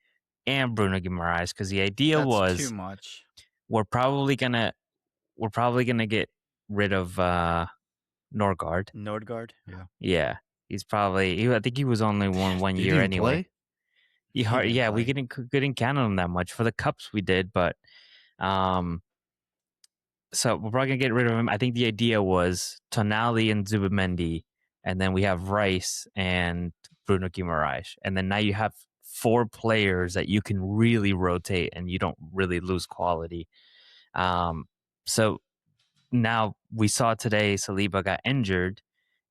and Bruno Guimaraes, because the idea was too much. We're probably gonna get rid of Nordgaard. Yeah. Yeah, he's probably. I think he was only one year anyway. We couldn't count on him that much for the cups we did, but so we're probably gonna get rid of him. I think the idea was Tonali and Zubimendi, and then we have Rice and Bruno Guimaraes, and then now you have 4 players that you can really rotate, and you don't really lose quality. So now we saw today Saliba got injured,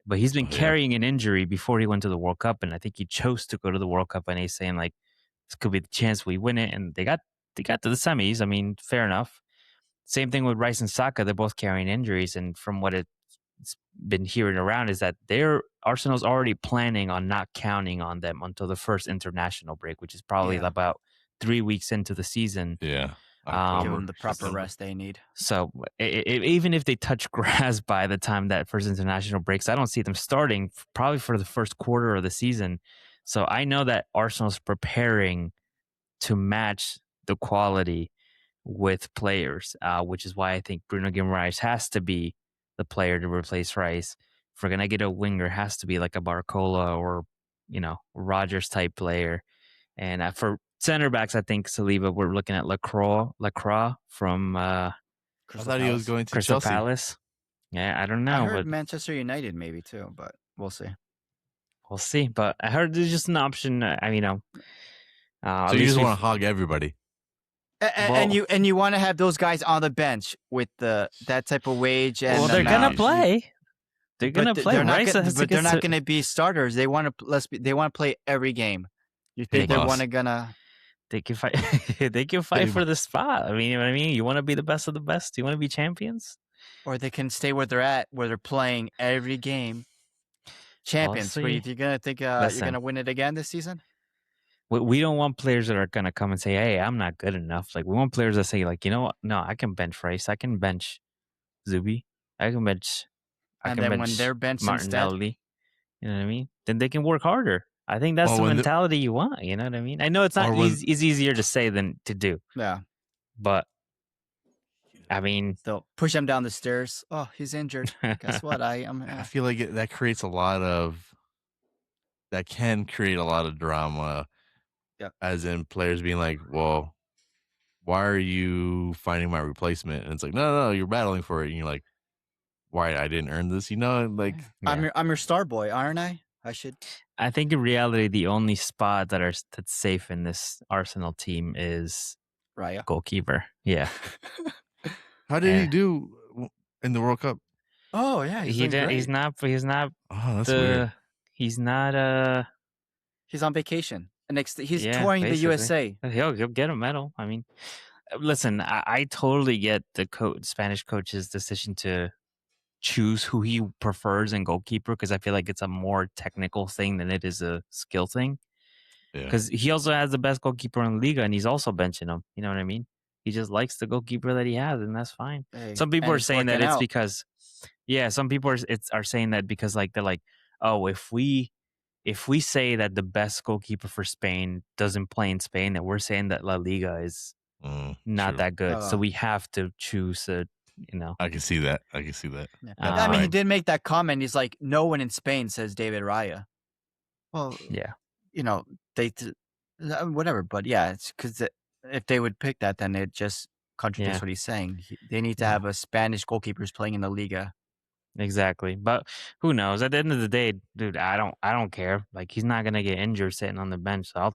but he's been carrying an injury before he went to the World Cup, and I think he chose to go to the World Cup, and he's saying like this could be the chance we win it, and they got to the semis. I mean, fair enough. same thing with Rice and Saka. They're both carrying injuries, and from what it's been hearing around is that Arsenal's already planning on not counting on them until the first international break, which is probably about 3 weeks into the season. Yeah. Give them the proper rest they need. So even if they touch grass by the time that first international breaks, I don't see them starting probably for the first quarter of the season. So I know that Arsenal's preparing to match the quality with players, which is why I think Bruno Guimaraes has to be the player to replace Rice. If we're gonna get a winger, it has to be like a Barcola or Rogers type player. And for center backs, I think Saliba. We're looking at Lacroix from I thought he was going to Crystal Chelsea. Palace. Yeah, I don't know. I heard Manchester United maybe too, but we'll see. We'll see. But I heard there's just an option. So you just want to hog everybody. And you want to have those guys on the bench with that type of wage. And they're gonna play. They're gonna play. They're not going to be starters. They want to play every game. You think they're gonna? They can fight. They can fight for the spot. I mean, you know what I mean. You want to be the best of the best. You want to be champions, or they can stay where they're at, where they're playing every game. Champions. You're gonna think you're gonna win it again this season? We don't want players that are gonna come and say, "Hey, I'm not good enough." Like we want players that say, "Like, you know what? No, I can bench Rice. I can bench Zubi. I can bench." And then when they're benched Martinelli, instead, you know what I mean? Then they can work harder. I think that's the mentality you want. You know what I mean? I know it's not it's easier to say than to do. Yeah. But, I mean... They'll push him down the stairs. Oh, he's injured. Guess what? I feel like that creates a lot of... That can create a lot of drama. Yeah. As in players being like, well, why are you finding my replacement? And it's like, no, you're battling for it. And you're like, why? I didn't earn this, like I'm your star boy, aren't I? I think in reality the only spot that's safe in this Arsenal team is Raya, goalkeeper. Yeah. How did he do in the World Cup? Oh yeah, he's not oh, that's weird. He's not he's on vacation. He's touring the USA. He'll get a medal. I mean, listen, I totally get the Spanish coach's decision to choose who he prefers in goalkeeper, because I feel like it's a more technical thing than it is a skill thing. Because he also has the best goalkeeper in the Liga, and he's also benching him. You know what I mean? He just likes the goalkeeper that he has, and that's fine. Hey, some people are saying that it's because, some people are saying that because like they're like, oh, if we say that the best goalkeeper for Spain doesn't play in Spain, then we're saying that La Liga is not that good. So we have to choose a. I can see that. Yeah. I mean, he did make that comment. He's like, no one in Spain says David Raya. Well, yeah, they whatever. But yeah, it's because if they would pick that, then it just contradicts what he's saying. They need to have a Spanish goalkeepers playing in the Liga. Exactly. But who knows? At the end of the day, dude, I don't care. Like, he's not gonna get injured sitting on the bench. So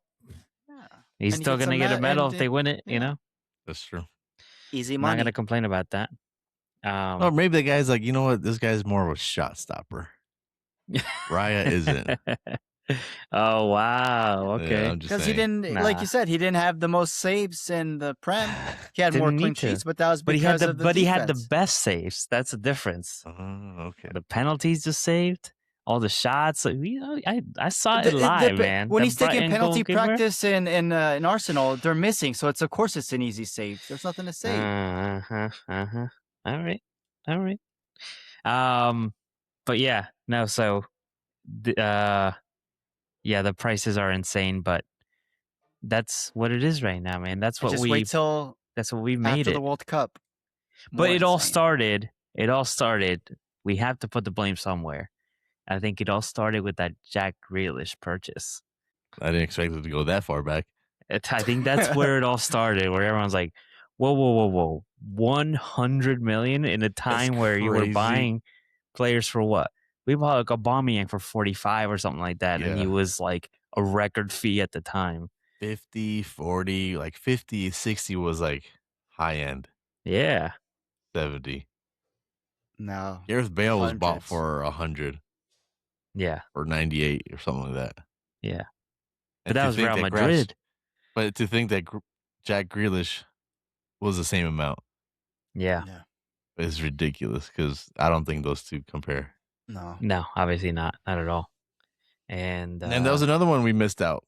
he's still gonna get a medal if they win it. That's true. Easy money. I'm not gonna complain about that. Or maybe the guy's like, you know what? This guy's more of a shot stopper. Raya isn't. Oh wow! Okay, because he didn't, like you said, he didn't have the most saves in the Prem. He had more clean sheets, but that was because of the defense. He had the best saves. That's the difference. Okay. The penalties just saved. All the shots. I saw it live, man. When he's taking penalty practice in Arsenal, they're missing. So of course it's an easy save. There's nothing to save. All right. But yeah, no. So, the prices are insane, but that's what it is right now, man. That's what wait till that's what we made after the World Cup. But it all started. We have to put the blame somewhere. I think it all started with that Jack Grealish purchase. I didn't expect it to go that far back. I think that's where it all started, where everyone's like, whoa. 100 million in a time where you were buying players for what? We bought like Aubameyang for 45 or something like that, and he was like a record fee at the time. 50, 40, like 50, 60 was like high end. Yeah. 70. No. Gareth Bale was bought for 100. Yeah. Or 98 or something like that. Yeah. But that was Real Madrid. But to think that Jack Grealish was the same amount. Yeah. It's ridiculous because I don't think those two compare. No, obviously not at all. And that was another one we missed out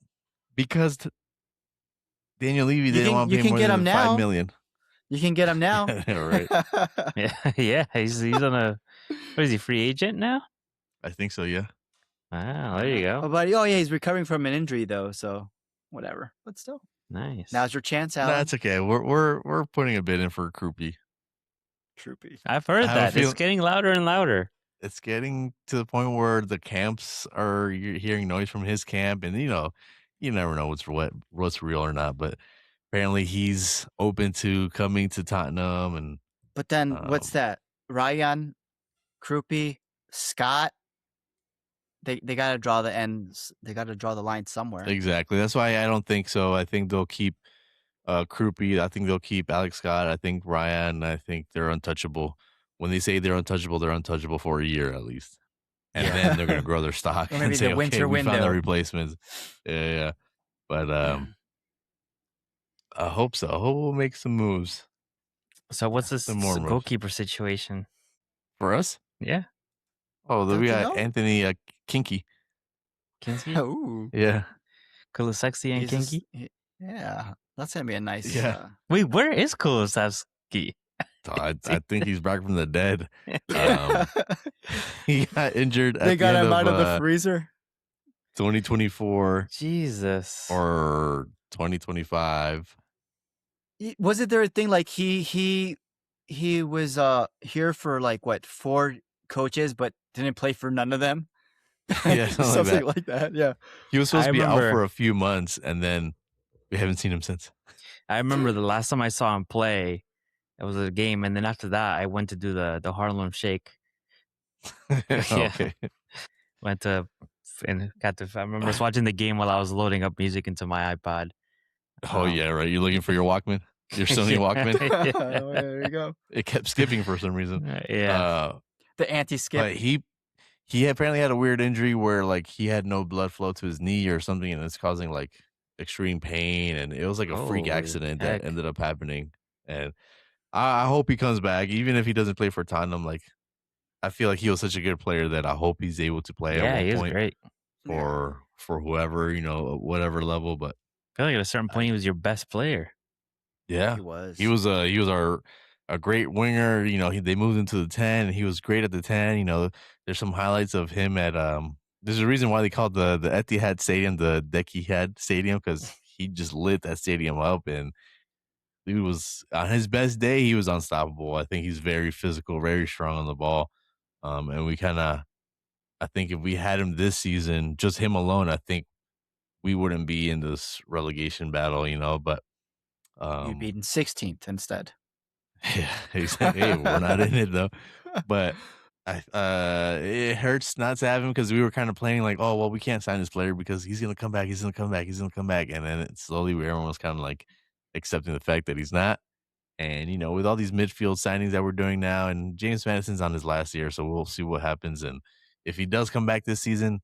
because Daniel Levy didn't want to pay more than $5 million. You can get him now. Right. Yeah. He's on a, what is he, free agent now? I think so, yeah. Wow, there you go. Oh, buddy. Oh, yeah, he's recovering from an injury though, so whatever. But still, nice. Now's your chance, Alan. That's okay. We're putting a bid in for Kroupy. I've heard that. It's getting louder and louder. It's getting to the point where the camps are, you're hearing noise from his camp, and you never know what's real or not. But apparently, he's open to coming to Tottenham. And but then what's that? Ryan, Kroupy, Scott. They got to draw the ends. They got to draw the line somewhere. Exactly. That's why I don't think so. I think they'll keep Kroupy. I think they'll keep Alex Scott. I think Ryan. I think they're untouchable. When they say they're untouchable for a year at least. And then they're going to grow their stock or maybe and say, the winter okay, we window. found the replacements. Yeah. But I hope so. I hope we'll make some moves. So what's this goalkeeper situation? For us? Yeah. Oh, we got Anthony Kinky. Kinky? Oh. Yeah. Kulusevski and Kinky? Yeah. That's going to be a nice... Yeah. Wait, where is Kulusevski? I think he's back from the dead. He got injured. They got him out of the freezer. 2024. Jesus. Or 2025. Was it their thing? Like he was here for like what 4 coaches, but didn't play for none of them. Yeah, something like that. Yeah. He was supposed to be out for a few months, and then we haven't seen him since. I remember the last time I saw him play. It was a game, and then after that, I went to do the Harlem Shake. Okay. Went to and got to. I remember watching the game while I was loading up music into my iPod. Oh yeah, right. You're looking for your Walkman, your Sony Walkman. Oh, there you go. It kept skipping for some reason. The anti-skip. But he apparently had a weird injury where like he had no blood flow to his knee or something, and it's causing like extreme pain, and it was like a freak accident that ended up happening. And I hope he comes back, even if he doesn't play for Tottenham. Like, I feel like he was such a good player that I hope he's able to play at one point great. for whoever, whatever level. But I feel like at a certain point he was your best player. Yeah, he was a great winger. They moved into the 10, and he was great at the 10. There's some highlights of him at there's a reason why they called the Etihad Stadium the Dekihad Stadium, because he just lit that stadium up. And dude was on his best day, he was unstoppable. I think he's very physical, very strong on the ball. And we I think if we had him this season, just him alone, I think we wouldn't be in this relegation battle, but you'd be in 16th instead. Yeah, exactly. Hey, we're not in it though. But it hurts not to have him, because we were kind of playing like, oh well, we can't sign this player because he's gonna come back, and then slowly everyone was kind of like accepting the fact that he's not. And with all these midfield signings that we're doing now, and James Madison's on his last year, so we'll see what happens. And if he does come back this season,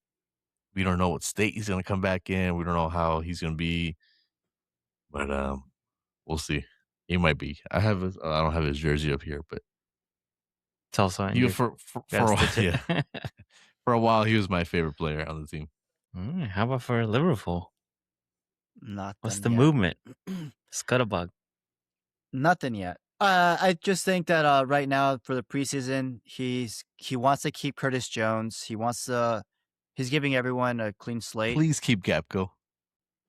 we don't know what state he's gonna come back in. We don't know how he's gonna be, but we'll see. He might be. I don't have his jersey up here, but it's also for a while. Yeah. For a while, he was my favorite player on the team. How about for Liverpool? What's the movement? Scuttlebug. Nothing yet. I just think that right now for the preseason, he wants to keep Curtis Jones. He's giving everyone a clean slate. Please keep Gapco.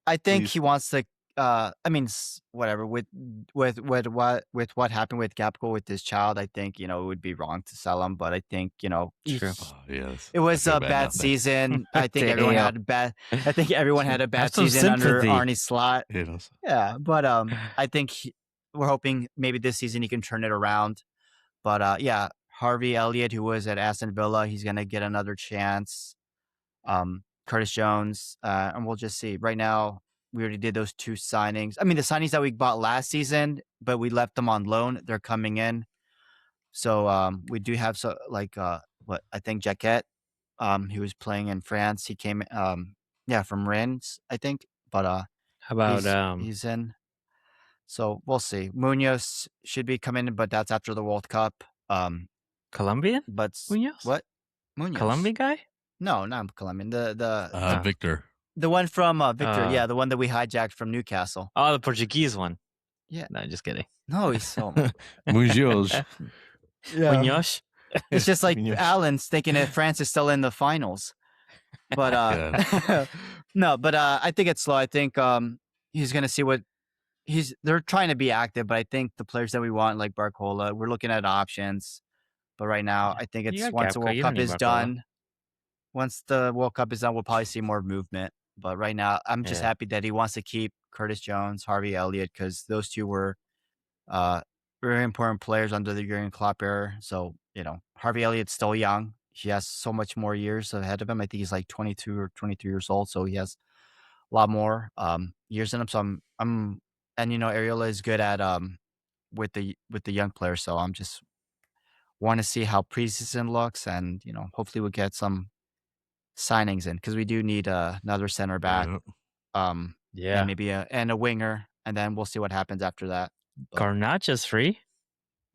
I think he wants to. Whatever with what happened with Gapco with his child, I think it would be wrong to sell him. But I think true. Yes, it was a bad season. I think everyone had a bad. I think everyone had a bad season under Arne Slot. Yeah, but I think we're hoping maybe this season he can turn it around. But yeah, Harvey Elliott, who was at Aston Villa, he's gonna get another chance. Curtis Jones, and we'll just see. Right now, we already did those 2 signings. I mean, the signings that we bought last season, but we left them on loan. They're coming in. So we do have what I think Jaquette, he was playing in France. He came from Rennes, I think. But how about he's in. So we'll see. Munoz should be coming, but that's after the World Cup. Colombian? But Munoz? What? Munoz? Colombian guy? No, not Colombian. The Victor. The one from Victor. Yeah, the one that we hijacked from Newcastle. Oh, the Portuguese one. Yeah. No, just kidding. No, he's so Munoz. Munoz? It's just like Alan's thinking that France is still in the finals. But no, but I think it's slow. I think he's gonna see what they're trying to be active, but I think the players that we want, like Barcola, we're looking at options. But right now, I think it's once the World Cup is done. Once the World Cup is done, we'll probably see more movement. But right now, I'm just happy that he wants to keep Curtis Jones, Harvey Elliott, because those two were very important players under the Jurgen Klopp era. So, Harvey Elliott's still young. He has so much more years ahead of him. I think he's like 22 or 23 years old. So he has a lot more years in him. So and Areola is good at with the young players. So I'm just want to see how preseason looks, and hopefully we'll get some signings in, because we do need another center back. And maybe a winger, and then we'll see what happens after that. Garnacho's free.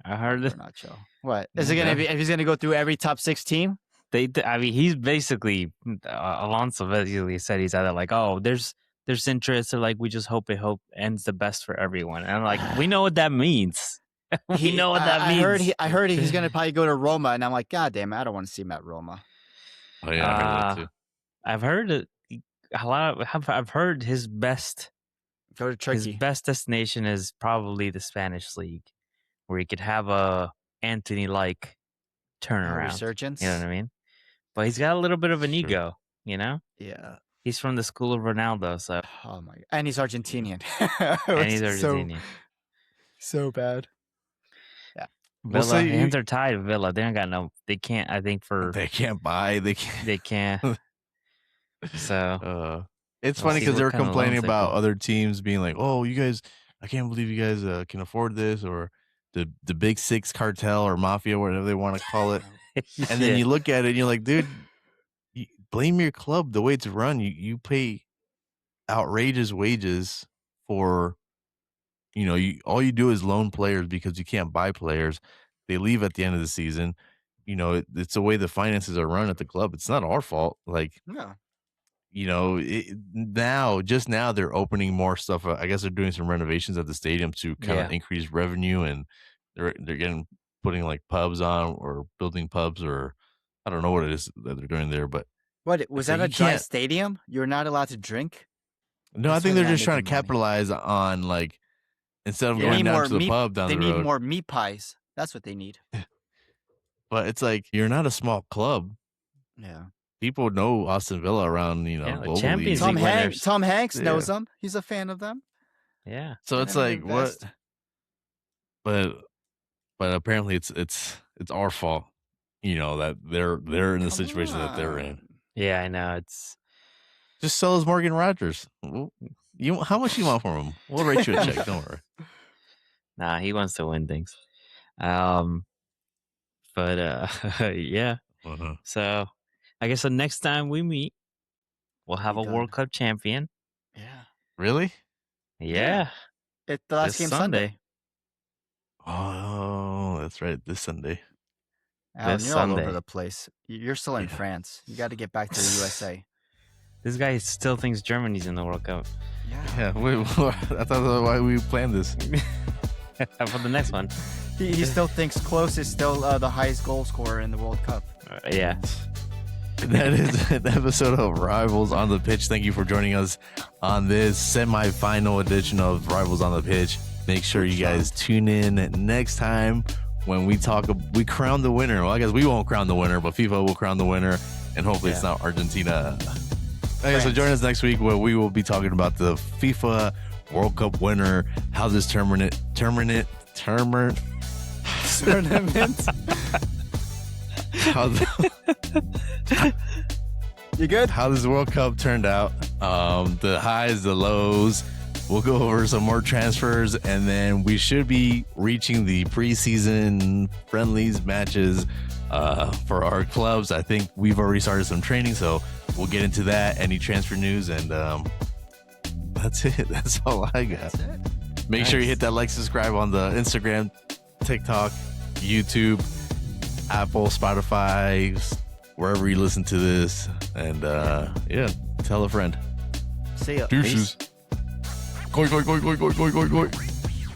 I heard it. Garnacho. What is it going to be? If he's going to go through every top 6 team? He's basically Alonso basically said he's either like, oh, there's interest, or like we just hope it ends the best for everyone. And I'm like, we know what that means. We know what that means. I heard he's going to probably go to Roma, and I'm like, God damn it, I don't want to see him at Roma. Oh yeah, I heard that too. I've heard it. I've heard his best. Go to Turkey. His best destination is probably the Spanish league, where he could have a Anthony-like turnaround. Resurgence. You know what I mean? But he's got a little bit of an ego, Yeah. He's from the school of Ronaldo, so. Oh my! And he's Argentinian. And he's Argentinian. So bad. Yeah. Villa, hands are tied. Villa, they don't got no. They can't. I think they can't buy. They can't. So it's funny because they're complaining about other teams being like, "Oh, you guys, I can't believe you guys can afford this," or the Big Six cartel or mafia, whatever they want to call it. And then you look at it and you're like, dude, blame your club the way it's run. You pay outrageous wages for, all you do is loan players because you can't buy players. They leave at the end of the season. It's the way the finances are run at the club. It's not our fault. Like, no. Now they're opening more stuff. I guess they're doing some renovations at the stadium to kind of increase revenue, and they're putting like pubs on, or building pubs, or I don't know what it is that they're doing there. But what was that, a dry stadium? You're not allowed to drink? No, I think they're just trying to capitalize on, like, instead of going down to the pub down the road. They need more meat pies. That's what they need. But it's like, you're not a small club. Yeah. People know Aston Villa around, globally. Champions League Tom Hanks knows them. He's a fan of them. Yeah. So it's like, what? But apparently it's our fault, that they're in the situation that they're in. Yeah, I know. It's just sell us Morgan Rogers. How much you want from him? We'll write you a check. Don't worry. Nah, he wants to win things. But yeah. Uh-huh. So I guess the next time we meet, we'll have a World Cup champion. Yeah. Really? Yeah. It's the last game Sunday. Oh, that's right. This Sunday. Alan, you're all over the place. You're still in France. You got to get back to the USA. This guy still thinks Germany's in the World Cup. Yeah. I thought that's why we planned this. For the next one. He still thinks Klose is still the highest goal scorer in the World Cup. Yeah. That is an episode of Rivals on the Pitch. Thank you for joining us on this semi-final edition of Rivals on the Pitch. Make sure you guys tune in next time when we crown the winner. Well, I guess we won't crown the winner, but FIFA will crown the winner, and hopefully it's not Argentina. Okay, so join us next week where we will be talking about the FIFA World Cup winner, how this tournament. You good? How this World Cup turned out, the highs, the lows. We'll go over some more transfers, and then we should be reaching the preseason friendlies matches for our clubs. I think we've already started some training, so we'll get into that, any transfer news, and that's it. That's all I got. That's it. Make sure you hit that like, subscribe on the Instagram, TikTok, YouTube, Apple, Spotify, wherever you listen to this. And tell a friend. See ya. Deuces. Go.